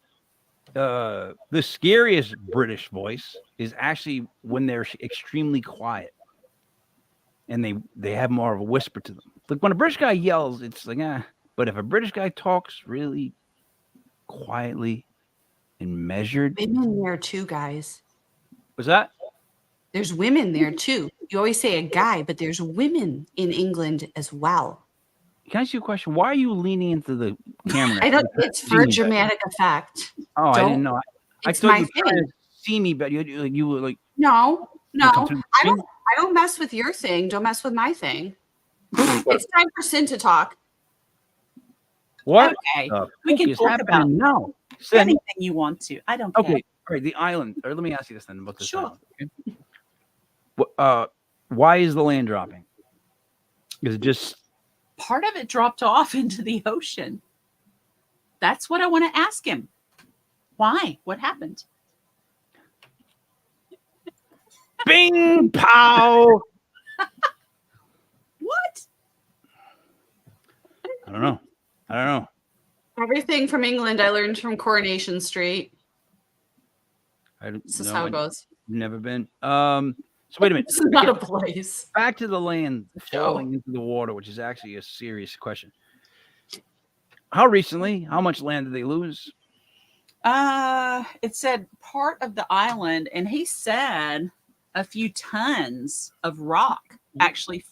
the scariest British voice is actually when they're extremely quiet and they have more of a whisper to them. Like when a British guy yells, it's like, but if a British guy talks really quietly and measured. Women there too, guys. Was that? There's women there too. You always say a guy, but there's women in England as well. Can I ask you a question? Why are you leaning into the camera? I don't. It's for dramatic effect. Oh, I didn't know. I It's thought my you were trying thing. to see me, but you were like, No. come through the I don't mess with your thing. Don't mess with my thing. It's time for Cyn to talk. what? Okay. the We can fuck is talk about happening now? Cyn, anything you want to. I don't care. okay, all right. The island. Or let me ask you this then about this Sure. island. Okay? Why is the land dropping? Is it just Part of it dropped off into the ocean. That's what I want to ask him. Why? What happened? bing pow? What? I don't know. Everything from England I learned from Coronation Street. This is how it goes. Never been. So wait a minute. This is not a place. Back to the land Show. falling into the water, which is actually a serious question. How recently? How much land did they lose? It said part of the island, and he said a few tons of rock actually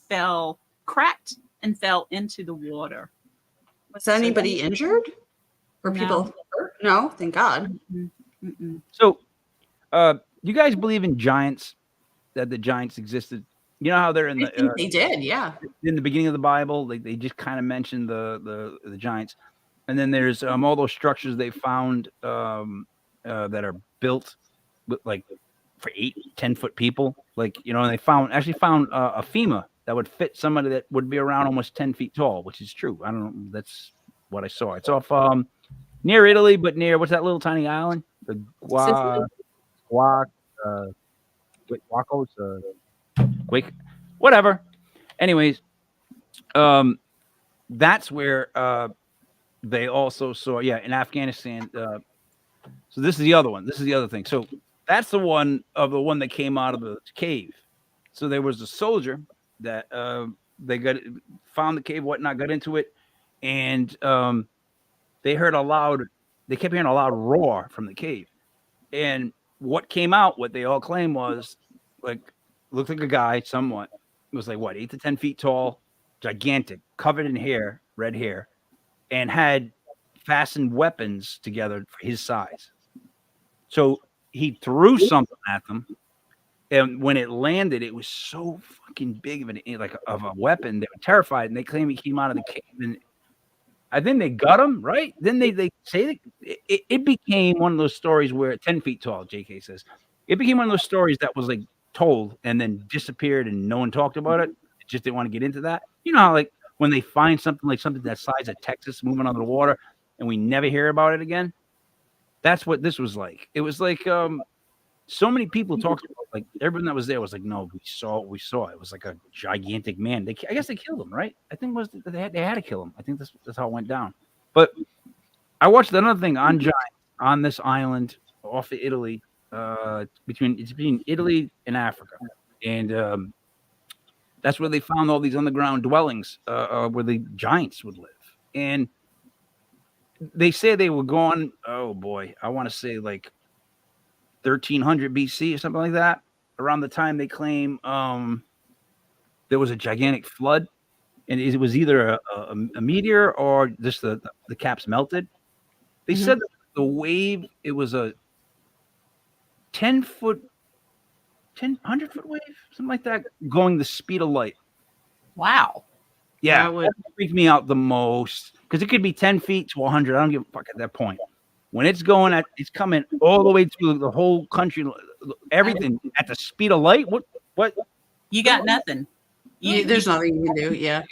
cracked and fell into the water. Was anybody injured? Or people hurt? No, thank God. Mm-mm. So, you guys believe in giants? That the giants existed? You know how they're in I think they did, yeah. in the beginning of the Bible, they just kind of mentioned the giants, and then there's all those structures they found that are built with like for 8-10 foot people, like and they actually found a FEMA that would fit somebody that would be around almost 10 feet tall, which is true. I don't know, that's what I saw. It's off near Italy, but near what's that little tiny island? The whatever. Anyways, that's where they also saw, in Afghanistan. So this is the other one. This is the other thing. So that's the one that came out of the cave. So there was a soldier that they found the cave, whatnot, got into it, and they kept hearing a loud roar from the cave, and what came out, what they all claimed was looked like a guy somewhat. It was like 8 to 10 feet tall, gigantic, covered in hair, red hair, and had fastened weapons together for his size. So he threw something at them, and when it landed, it was so fucking big of a weapon. They were terrified, and they claim he came out of the cave, and I think they got him, right? Then they say that it became one of those stories where 10 feet tall, JK says. It became one of those stories that was like told and then disappeared and no one talked about it. Just didn't want to get into that. You know how like when they find something like something that size of Texas moving under the water and we never hear about it again? That's what this was like. It was like so many people talked about, like everyone that was there was like, no, we saw what we saw. It was like a gigantic man. I guess they killed him, right? I think they had to kill him. I think that's how it went down. But I watched another thing on giants on this island off of Italy, between Italy and Africa, and that's where they found all these underground dwellings where the giants would live. And they say they were gone. Oh boy, I want to say like 1300 BC or something like that. Around the time they claim there was a gigantic flood, and it was either a meteor or just the caps melted. They said that the wave, it was a 100 foot wave, something like that, going the speed of light. Wow. Yeah, That would- that freaked me out the most because it could be 10 feet to 100. I don't give a fuck at that point. When it's coming all the way through the whole country, everything at the speed of light. What? You got nothing. There's nothing you can do. Yeah.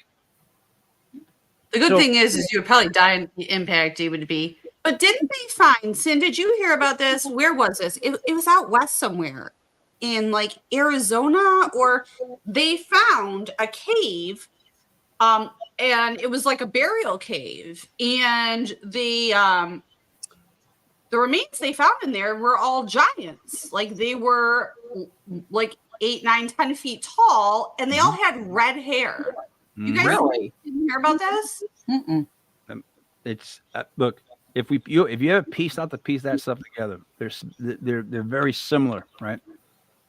The good So- thing is you would probably die in the impact it would be. But didn't they find, Cyn, did you hear about this? Where was this? It was out west somewhere in like Arizona, or they found a cave, and it was like a burial cave, and the remains they found in there were all giants. Like they were like 8, 9, 10 feet tall, and they all had red hair. You guys Really? didn't hear about this? Mm-mm. It's look. If you ever piece that stuff together, they're very similar, right?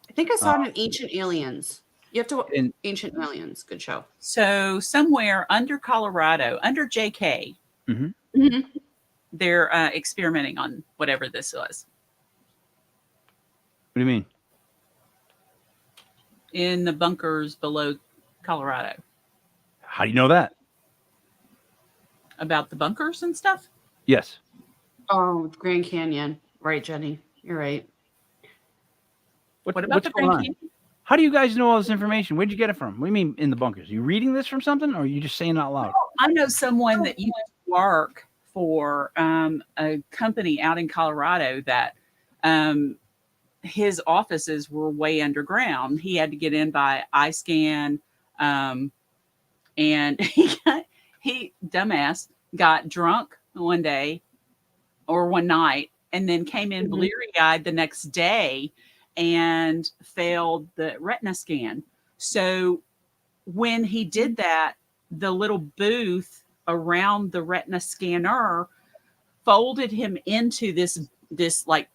I think I saw it in Ancient Aliens. You have to watch Ancient Aliens. Good show. So somewhere under Colorado, under JK, Mm-hmm. they're experimenting on whatever this was What do you mean? in the bunkers below Colorado. How do you know that? About the bunkers and stuff. Yes. Oh, Grand Canyon. Right, Jenny. You're right. What about what's the going Grand on? Canyon? How do you guys know all this information? Where'd you get it from? What do you mean in the bunkers? Are you reading this from something, or are you just saying it out loud? I know someone that used to work for a company out in Colorado that his offices were way underground. He had to get in by eye scan, and he dumbass got drunk one day or one night, and then came in bleary-eyed the next day and failed the retina scan. So when he did that, the little booth around the retina scanner folded him into this like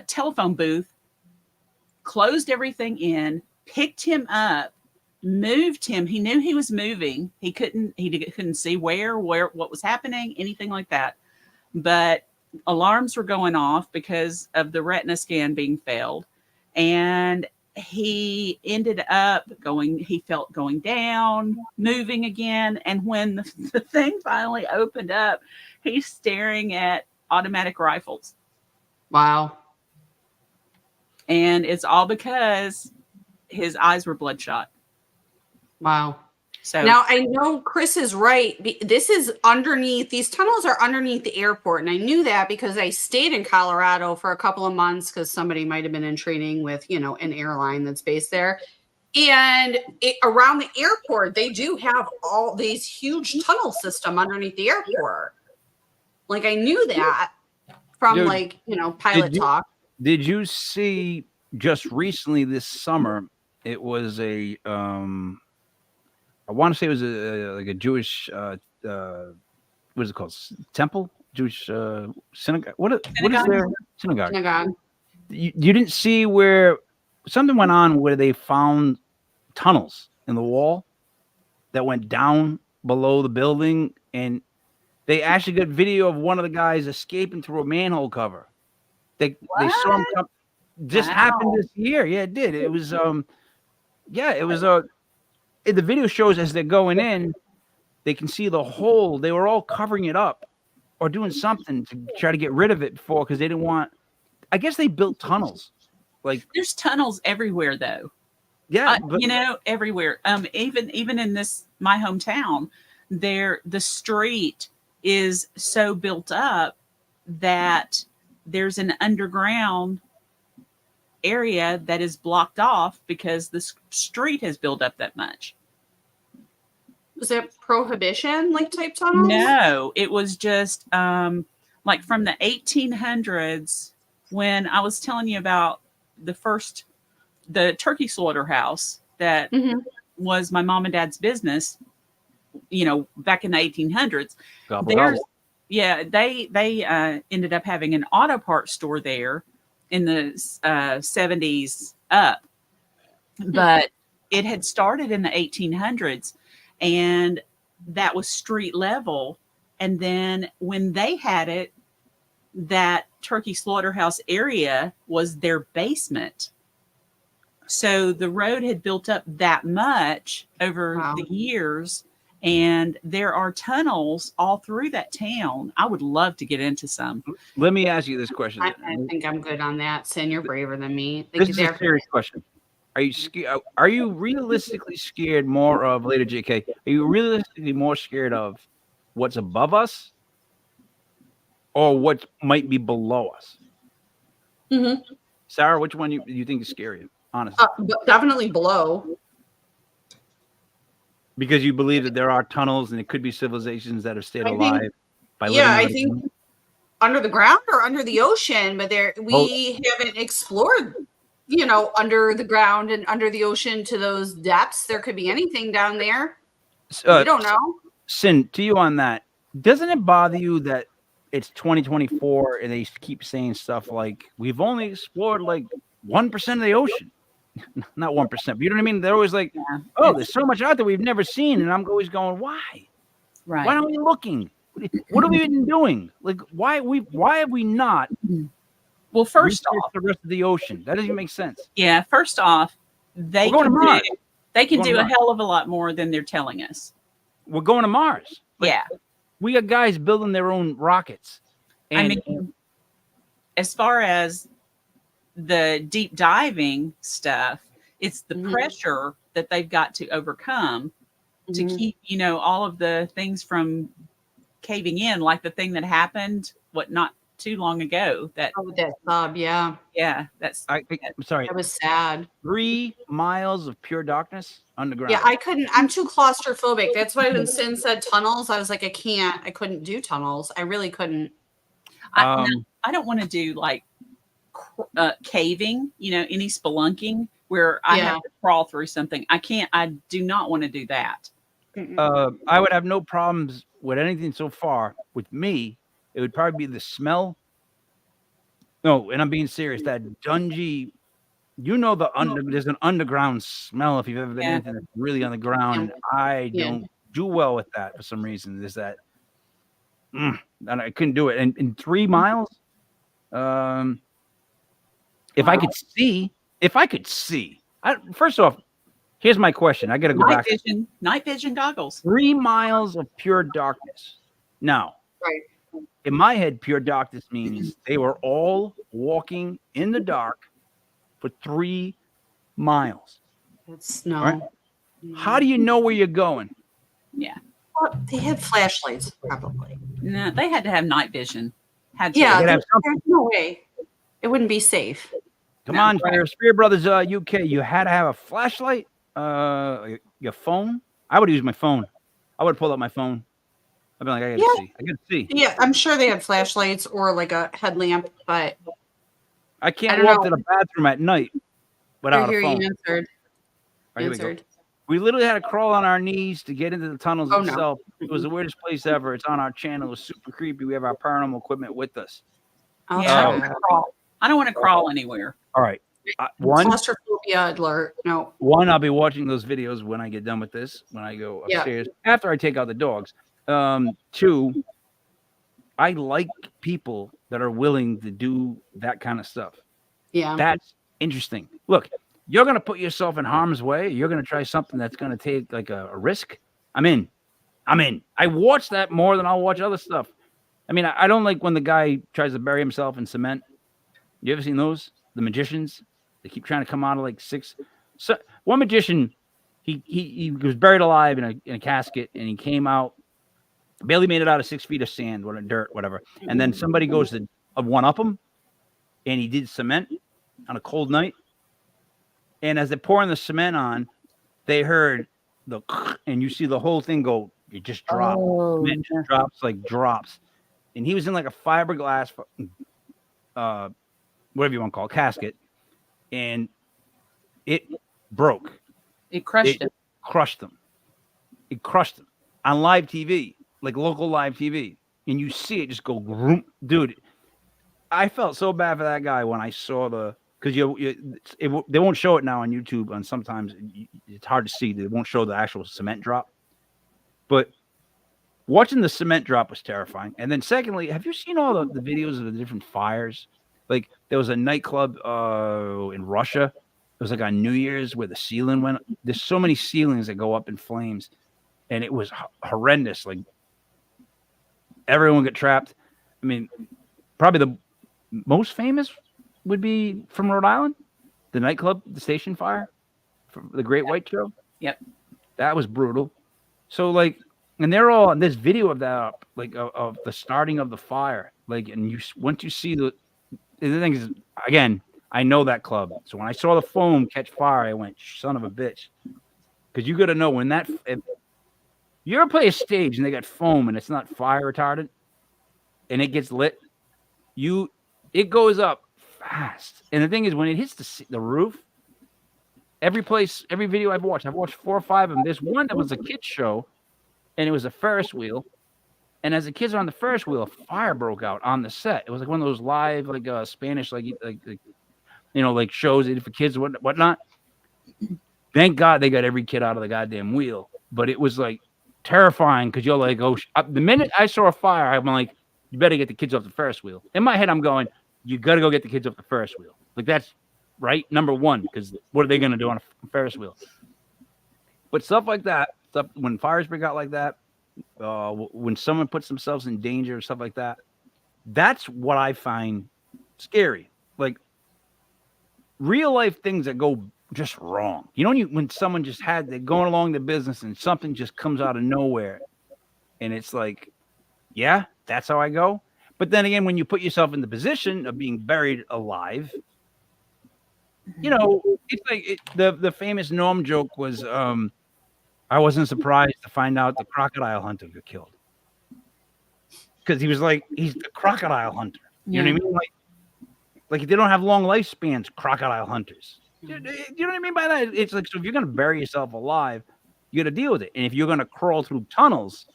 telephone booth, closed everything in, picked him up, moved him. He knew he was moving. He couldn't see where what was happening, anything like that. But alarms were going off because of the retina scan being failed. And he ended up he felt going down, moving again. And when the thing finally opened up, he's staring at automatic rifles. Wow. And it's all because his eyes were bloodshot. Wow. So Now, I know Chris is right. This is underneath, these tunnels are underneath the airport. And I knew that because I stayed in Colorado for a couple of months because somebody might have been in training with, an airline that's based there. And around the airport, they do have all these huge tunnel system underneath the airport. Like I knew that from Dude, pilot talk. Did you see just recently this summer? It was I want to say it was a Jewish what is it called? Temple? Jewish synagogue? What is their synagogue? Synagogue. You didn't see where something went on where they found tunnels in the wall that went down below the building, and they actually got video of one of the guys escaping through a manhole cover. They saw him come. Just happened this year. Yeah, it did. It was the video shows as they're going in, they can see the hole. They were all covering it up or doing something to try to get rid of it before, because they didn't want. I guess they built tunnels. Like, There's tunnels everywhere, though. yeah, but Everywhere. Even in my hometown, the street is so built up that there's an underground area that is blocked off because the street has built up that much. Was it prohibition like type tunnels? No, it was just like from the 1800s, when I was telling you about the turkey slaughterhouse that was my mom and dad's business, back in the 1800s. Yeah, they ended up having an auto parts store there in the 70s up, but it had started in the 1800s, and that was street level. And then when they had it, that turkey slaughterhouse area was their basement. So the road had built up that much over the years, and there are tunnels all through that town. I would love to get into some. Let me ask you this question. I think I'm good on that. Cyn, you're braver than me. This is a serious question. Are you realistically scared more of, later JK, are you realistically more scared of what's above us or what might be below us? Sarah, which one you think is scarier, honestly? Definitely below. Because you believe that there are tunnels and it could be civilizations that are still alive. I think under the ground or under the ocean, but we haven't explored, under the ground and under the ocean to those depths. There could be anything down there. We don't know. Cyn, to you on that, doesn't it bother you that it's 2024 and they keep saying stuff like, we've only explored like 1% of the ocean? Not 1%, but you know what I mean? They're always like, there's so much out there we've never seen. And I'm always going, why? Right. Why aren't we looking? What have we been doing? Like, why have we not? Well, first off, the rest of the ocean. That doesn't make sense. Yeah, first off, they can do a hell of a lot more than they're telling us. We're going to Mars. Yeah. We got guys building their own rockets. And, as far as the deep diving stuff, it's the pressure that they've got to overcome to keep, all of the things from caving in, like the thing that happened, not too long ago. That sub, yeah. Yeah, I'm sorry. That was sad. 3 miles of pure darkness underground. Yeah, I'm too claustrophobic. That's why when Cyn said tunnels, I was like, I couldn't do tunnels. I really couldn't. I don't want to do like caving, any spelunking where I have to crawl through something. I do not want to do that. I would have no problems with anything so far. With me, it would probably be the smell. No, and I'm being serious. That dungy, there's an underground smell if you've ever been anything that's really on the ground. I don't do well with that for some reason. There's that, and I couldn't do it. And in 3 miles, if I could see, first off, here's my question. I got to go back. Night vision goggles. 3 miles of pure darkness. Now, in my head, pure darkness means they were all walking in the dark for 3 miles. That's no. Right? How do you know where you're going? Yeah. Well, they had flashlights, probably. No, they had to have night vision. Yeah, there's no way. It wouldn't be safe. Come on, Spirit Brothers UK. You had to have a flashlight, your phone. I would use my phone. I would pull up my phone. I'd be like, I gotta see. Yeah, I'm sure they had flashlights or like a headlamp, but I can't walk to the bathroom at night without a phone. You answered. Right, we literally had to crawl on our knees to get into the tunnels itself. No. It was the weirdest place ever. It's on our channel. It was super creepy. We have our paranormal equipment with us. I don't want to crawl anywhere. All right. One, claustrophobia alert. No. One, I'll be watching those videos when I get done with this, when I go upstairs, after I take out the dogs. 2, I like people that are willing to do that kind of stuff. Yeah. That's interesting. Look, you're going to put yourself in harm's way. You're going to try something that's going to take like a risk. I'm in. I'm in. I watch that more than I'll watch other stuff. I mean, I don't like when the guy tries to bury himself in cement. You ever seen those? The magicians? They keep trying to come out of like 6. So one magician, he was buried alive in a casket, and he came out, barely made it out of 6 feet of sand or dirt, whatever. And then somebody goes to one up him, and he did cement on a cold night. And as they're pouring the cement on, they heard and you see the whole thing go. It just drops. Oh, It just drops like drops. And he was in like a fiberglass, whatever you want to call it, casket, and it broke. It crushed him. Crushed them. It crushed them on live TV, like local live TV, and you see it just go, dude. I felt so bad for that guy when I saw because they won't show it now on YouTube, and sometimes it's hard to see. They won't show the actual cement drop, but watching the cement drop was terrifying. And then secondly, have you seen all the videos of the different fires? Like there was a nightclub in Russia. It was like on New Year's where the ceiling went. There's so many ceilings that go up in flames, and it was horrendous. Like everyone got trapped. I mean, probably the most famous would be from Rhode Island, the nightclub, the station fire, from the Great White Show. Yep, that was brutal. So like, and they're all on this video of that up, like of the starting of the fire. Like, and once you see the thing is, again, I know that club. So when I saw the foam catch fire, I went, son of a bitch. Because you got to know when if you ever play a stage and they got foam and it's not fire retardant and it gets lit, it goes up fast. And the thing is, when it hits the roof, every video I've watched 4 or 5 of them. There's one that was a kid's show, and it was a Ferris wheel. And as the kids are on the Ferris wheel, a fire broke out on the set. It was like one of those live, like Spanish, like shows for kids and whatnot. Thank God they got every kid out of the goddamn wheel. But it was like terrifying because you're like, the minute I saw a fire, I'm like, you better get the kids off the Ferris wheel. In my head, I'm going, you got to go get the kids off the Ferris wheel. Like that's right, number one, because what are they going to do on a Ferris wheel? But stuff like that, when fires break out like that, when someone puts themselves in danger or stuff like that, that's what I find scary. Like real life things that go just wrong. You know, when someone they're going along the business and something just comes out of nowhere, and it's like, yeah, that's how I go. But then again, when you put yourself in the position of being buried alive, you know, it's like the famous Norm joke was, I wasn't surprised to find out the crocodile hunter got killed. Because he was like, he's the crocodile hunter. You know what I mean? Like they don't have long lifespans, crocodile hunters. You know what I mean by that? It's like, so if you're going to bury yourself alive, you got to deal with it. And if you're going to crawl through tunnels,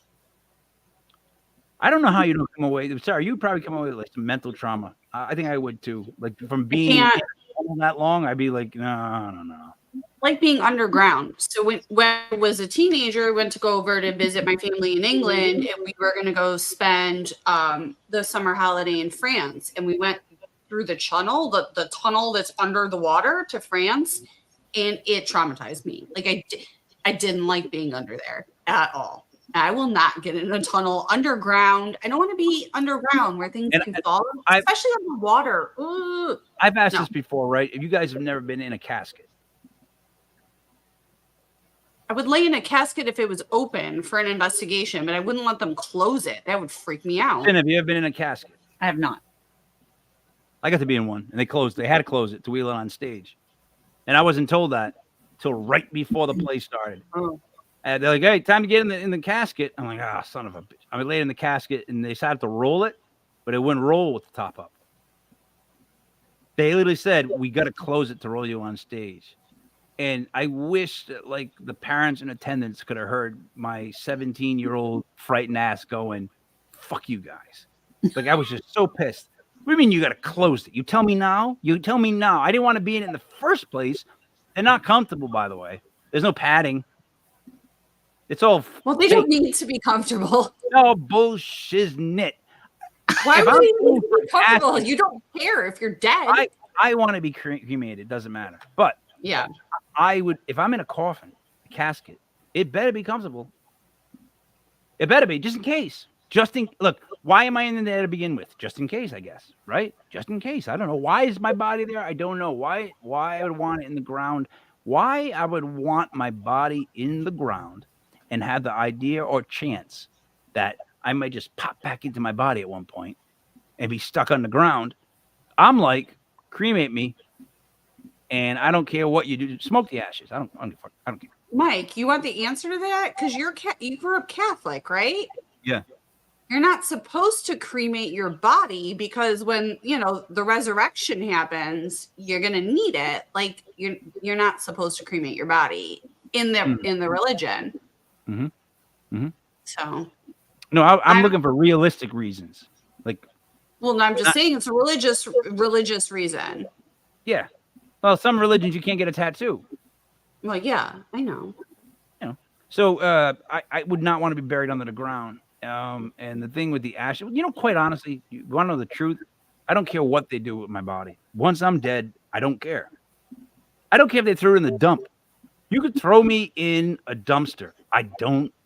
I don't know how you don't come away. Sarah, you probably come away with like some mental trauma. I think I would too. Like from being that long, I'd be like, no. Like being underground. So when I was a teenager, I went to go over to visit my family in England, and we were going to go spend the summer holiday in France. And we went through the tunnel, the tunnel that's under the water to France, and it traumatized me. Like I didn't like being under there at all. I will not get in a tunnel underground. I don't want to be underground where things can fall, especially underwater. Ooh. I've asked this before, right? If you guys have never been in a casket. I would lay in a casket if it was open for an investigation, but I wouldn't let them close it. That would freak me out. And have you ever been in a casket? I have not. I got to be in one, and they had to close it to wheel it on stage. And I wasn't told that till right before the play started. Oh. And they're like, hey, time to get in the casket. I'm like, son of a bitch. I laid in the casket, and they decided to roll it, but it wouldn't roll with the top up. They literally said, we got to close it to roll you on stage. And I wish that, like, the parents in attendance could have heard my 17-year-old frightened ass going, fuck you guys. Like, I was just so pissed. What do you mean you got to close it? You tell me now? I didn't want to be in it in the first place. They're not comfortable, by the way. There's no padding. It's all well, they don't need to be comfortable. No bullshit. Why would you need to be comfortable? You don't care if you're dead. I want to be cremated. It doesn't matter. But yeah, I would, if I'm in a coffin, a casket, it better be comfortable. It better be, just in case. Look, why am I in there to begin with? Just in case, I guess, right? Just in case. I don't know. Why is my body there? I don't know. Why I would want it in the ground. Why I would want my body in the ground and have the idea or chance that I might just pop back into my body at one point and be stuck on the ground. I'm like, cremate me, and I don't care what you do. Smoke the ashes. I don't care. Mike, you want the answer to that? Because you grew up Catholic, right? Yeah. You're not supposed to cremate your body because when the resurrection happens, you're gonna need it. Like you're not supposed to cremate your body in the religion. Mm-hmm. Mm-hmm. So no, I'm looking for realistic reasons. Like, well, no, I'm just saying it's a religious reason. Yeah. Well, some religions you can't get a tattoo. Well, yeah, I know. So I would not want to be buried under the ground. And the thing with the ashes, quite honestly, you want to know the truth? I don't care what they do with my body. Once I'm dead, I don't care. I don't care if they throw it in the dump. You could throw me in a dumpster.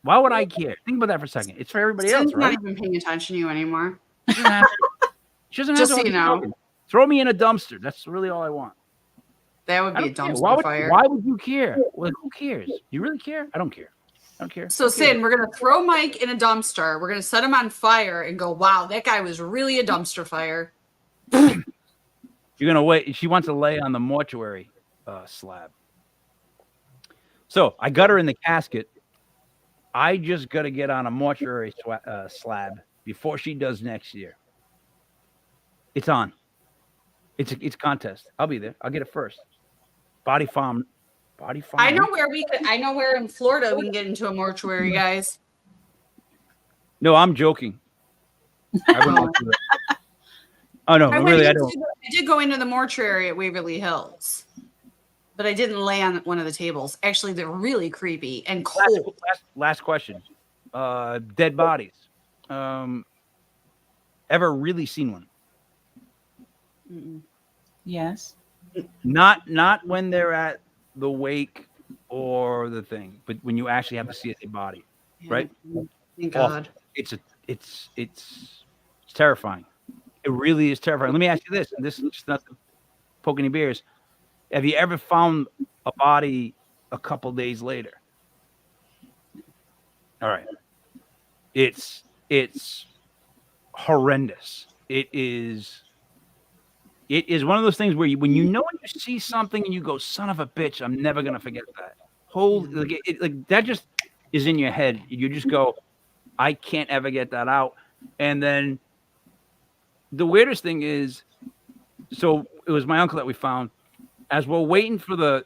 Why would I care? Think about that for a second. It's for everybody else, right? Not even paying attention to you anymore. She doesn't have Just to so you know. Throw me in a dumpster. That's really all I want. That would be a dumpster fire. Why would you care? Well, who cares? You really care? I don't care. I don't care. So, Cyn, we're going to throw Mike in a dumpster. We're going to set him on fire and go, wow, that guy was really a dumpster fire. You're going to wait. She wants to lay on the mortuary slab. So I got her in the casket. I just got to get on a mortuary slab before she does next year. It's on. It's a contest. I'll be there. I'll get it first. Body farm. I know where in Florida we can get into a mortuary, guys. No, I'm joking. I wouldn't do that. Oh no, really, I don't. I did go into the mortuary at Waverly Hills, but I didn't lay on one of the tables. Actually, they're really creepy and cold. Last question. Dead bodies. Ever really seen one? Mm-mm. Yes. Not when they're at the wake or the thing, but when you actually have to see a body, right? Thank God. It's terrifying. It really is terrifying. Let me ask you this, and this is just not to poke any bears. Have you ever found a body a couple days later? All right. It's horrendous. It is one of those things where when you see something and you go, son of a bitch, I'm never gonna forget that. Like that just is in your head. You just go, I can't ever get that out. And then the weirdest thing is, so it was my uncle that we found. As we're waiting for the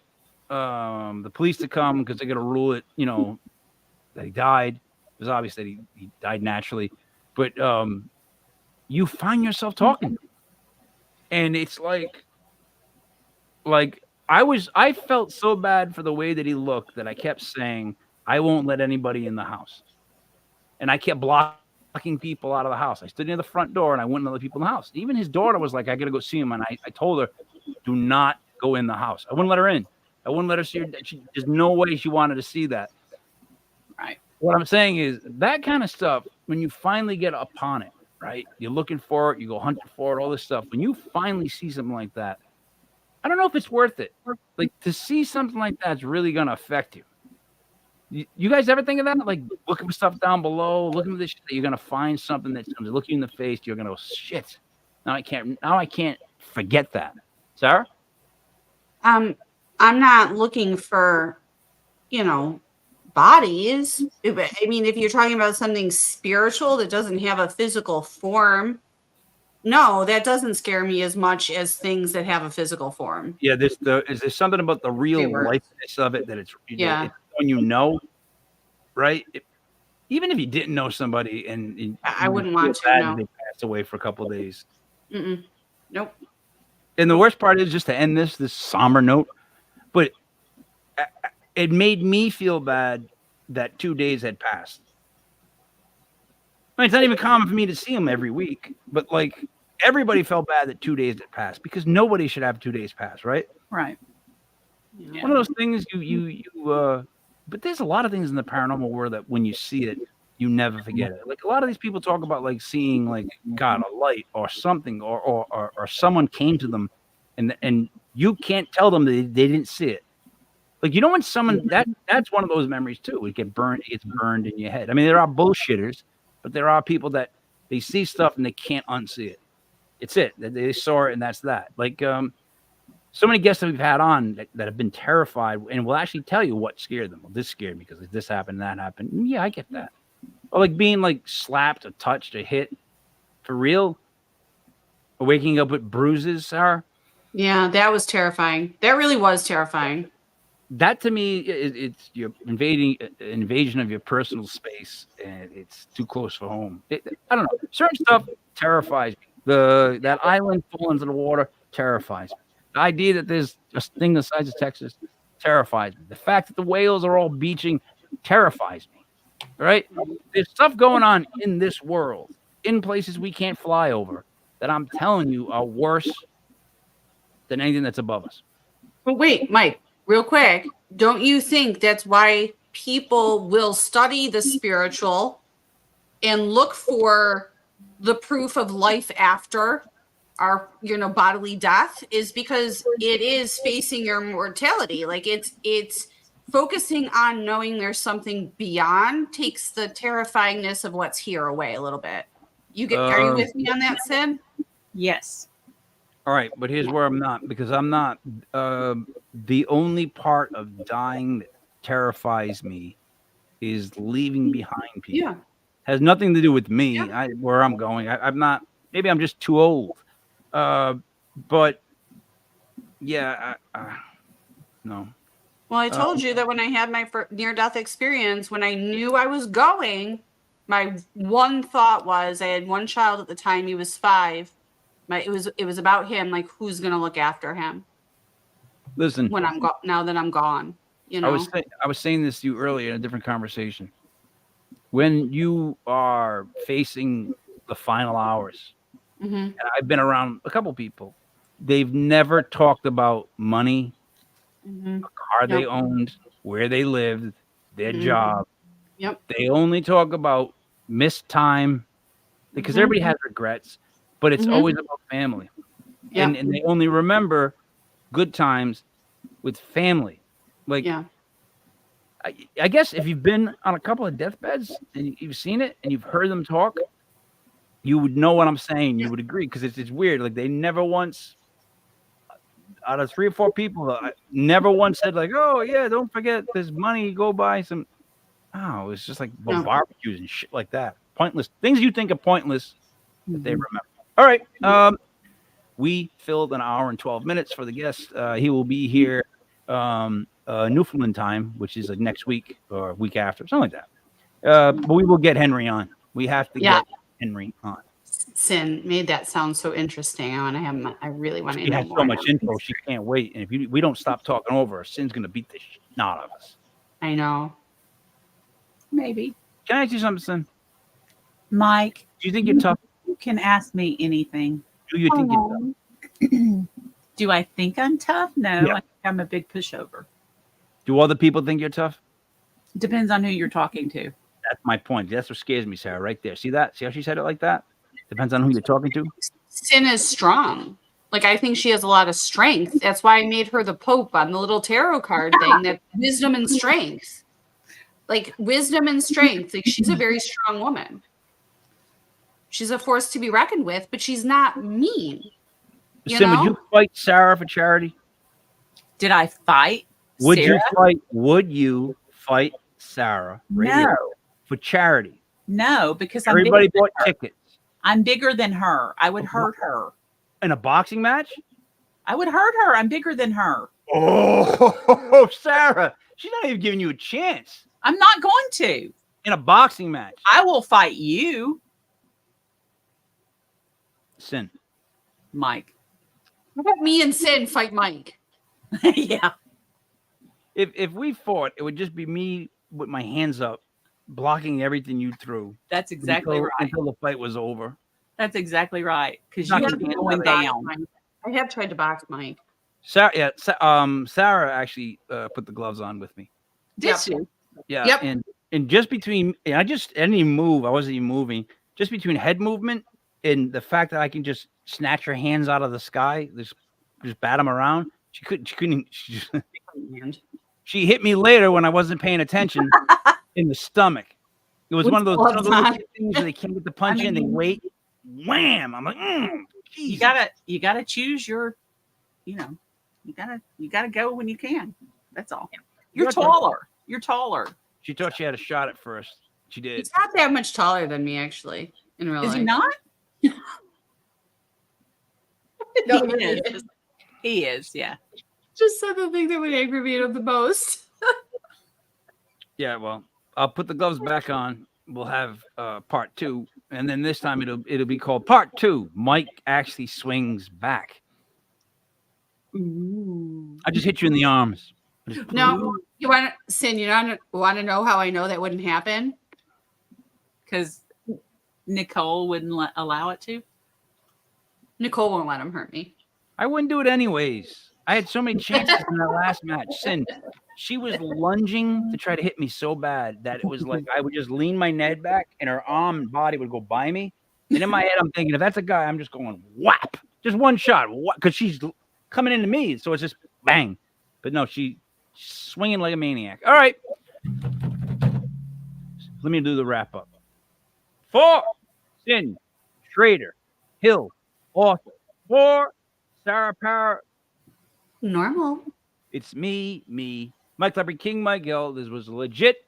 police to come because they're gonna rule it, that he died. It was obvious that he died naturally, but you find yourself talking. And it's like I felt so bad for the way that he looked that I kept saying, I won't let anybody in the house. And I kept blocking people out of the house. I stood near the front door and I wouldn't let people in the house. Even his daughter was like, I got to go see him. And I told her, do not go in the house. I wouldn't let her in. I wouldn't let her see her. There's no way she wanted to see that. Right. What I'm saying is that kind of stuff, when you finally get upon it, right? You're looking for it. You go hunting for it, all this stuff. When you finally see something like that, I don't know if it's worth it. Like, to see something like that's really going to affect you. You guys ever think of that? Like, looking for stuff down below, looking for this shit, you're going to find something that's going to look you in the face. You're going to go, shit. Now I can't forget that. Sarah? I'm not looking for, bodies. I mean, if you're talking about something spiritual that doesn't have a physical form, no, that doesn't scare me as much as things that have a physical form. Yeah, is there something about the real lifeness of it that it's when right? Even if you didn't know somebody and I wouldn't want to know. They passed away for a couple of days. Nope. And the worst part is, just to end this somber note, but it made me feel bad that 2 days had passed. I mean, it's not even common for me to see him every week, but like everybody felt bad that 2 days had passed because nobody should have 2 days pass, right? Right. One of those things but there's a lot of things in the paranormal world that when you see it, you never forget it. Like a lot of these people talk about like seeing like God, a light or something, or someone came to them, and you can't tell them that they didn't see it. Like when someone that's one of those memories too. It gets burned in your head. I mean, there are bullshitters, but there are people that they see stuff and they can't unsee it. It's it. They saw it and that's that. Like so many guests that we've had on that have been terrified and will actually tell you what scared them. Well, this scared me because this happened, that happened. And yeah, I get that. Or like being like slapped or touched or hit for real. Or waking up with bruises, Sarah. Yeah, that was terrifying. That really was terrifying. That to me, it's your invasion of your personal space, and it's too close for home. I don't know. Certain stuff terrifies me. That island falling into the water terrifies me. The idea that there's a thing the size of Texas terrifies me. The fact that the whales are all beaching terrifies me. Right? There's stuff going on in this world, in places we can't fly over, that I'm telling you are worse than anything that's above us. But wait, Mike, real quick, don't you think that's why people will study the spiritual and look for the proof of life after our bodily death, is because it is facing your mortality? Like it's focusing on knowing there's something beyond takes the terrifyingness of what's here away a little bit. Are you with me on that, Cyn? Yes. All right, but here's where I'm not, because I'm not. The only part of dying that terrifies me is leaving behind people. Yeah. Has nothing to do with me, Yeah. where I'm going. I'm not. Maybe I'm just too old. But yeah, no. Well, I told you that when I had my near-death experience, when I knew I was going, my one thought was, I had one child at the time. He was 5. It was about him. Like, who's going to look after him? Listen, When now that I'm gone, I was saying this to you earlier in a different conversation. When you are facing the final hours, and I've been around a couple people, they've never talked about money, a car they owned, where they lived, their job. Yep. They only talk about missed time, because everybody has regrets, but it's always about family. Yep. And they only remember good times with family. Like, I guess if you've been on a couple of deathbeds and you've seen it and you've heard them talk, you would know what I'm saying. You would agree, because it's weird. Like, they never once, out of 3 or 4 people, never once said like, "Oh yeah, don't forget there's money. Go buy some." Oh, it's just like barbecues and shit like that. Pointless things you think are pointless, that they remember. All right, we filled an hour and 12 minutes for the guest. He will be here Newfoundland time, which is like next week or week after, something like that. But we will get Henry on. We have to get Henry on. Cyn made that sound so interesting. I really want to know She has more. so much info. She can't wait. And if we don't stop talking over her, Cyn's going to beat the shit out of us. I know. Maybe. Can I ask you something, Cyn? Mike, Do you think you're tough? you can ask me anything. Do you think you're tough? Do I think I'm tough? No, Yeah. I think I'm a big pushover. Do other people think you're tough? Depends on who you're talking to. That's my point. That's what scares me, Sarah, right there. See that? See how she said it like that? Depends on who you're talking to. Cyn is strong. Like, I think she has a lot of strength. That's why I made her the Pope on the little tarot card thing. That wisdom and strength. Like, wisdom and strength. Like, she's a very strong woman. She's a force to be reckoned with, but she's not mean. Cyn, would you fight Sarah for charity? Did I fight Would Sarah? Would you fight Sarah for charity? No, because Everybody bought tickets. I'm bigger than her. I would hurt her. In a boxing match? I would hurt her. I'm bigger than her. Oh, Sarah. She's not even giving you a chance. I'm not going to. In a boxing match. I will fight you, Cyn. Mike. How about me and Cyn fight Mike? Yeah. If we fought, it would just be me with my hands up, blocking everything you threw. That's exactly right. Until the fight was over. That's exactly right. Because Not you gonna are be going down. I have tried to box Mike. Sarah, Sarah actually put the gloves on with me. Did she? Yeah. Yep. And And just between, I didn't even move. I wasn't even moving. Just between head movement and the fact that I can just snatch her hands out of the sky, just bat them around. She couldn't. She hit me later when I wasn't paying attention in the stomach. It was one of those things where they can't get the punch in. They wait, wham! I'm like, you gotta choose your, you gotta go when you can. That's all. You're taller. You're taller. She thought she had a shot at first. She did. He's not that much taller than me, actually. In real life, is he not? No, he is. He is. Yeah. Just said the thing that would aggravate him the most. Yeah. Well, I'll put the gloves back on. We'll have part 2, and then this time it'll be called part 2. Mike actually swings back. Ooh. I just hit you in the arms. No, you want to, Cyn, you want to know how I know that wouldn't happen? Because Nicole wouldn't allow it to. Nicole won't let him hurt me. I wouldn't do it anyways. I had so many chances in that last match. Cyn, she was lunging to try to hit me so bad that it was like I would just lean my head back and her arm and body would go by me. And in my head, I'm thinking, if that's a guy, I'm just going whap, just one shot, because she's coming into me. So it's just bang. But no, she's swinging like a maniac. All right. Let me do the wrap up. For Cyn Shrader Hill Author. For Sarah Parah Normal. It's me, Mike Leopard, King Mike Hill. This was Legit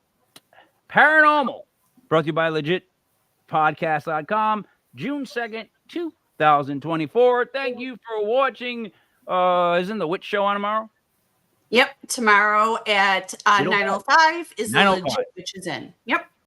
Paranormal. Brought to you by LegitPodcastsdotcom. June 2nd, 2024. Thank you for watching. Isn't the Witch Show on tomorrow? Yep. Tomorrow at 9:05 is the 9:05. Legit Witch is in. Yep.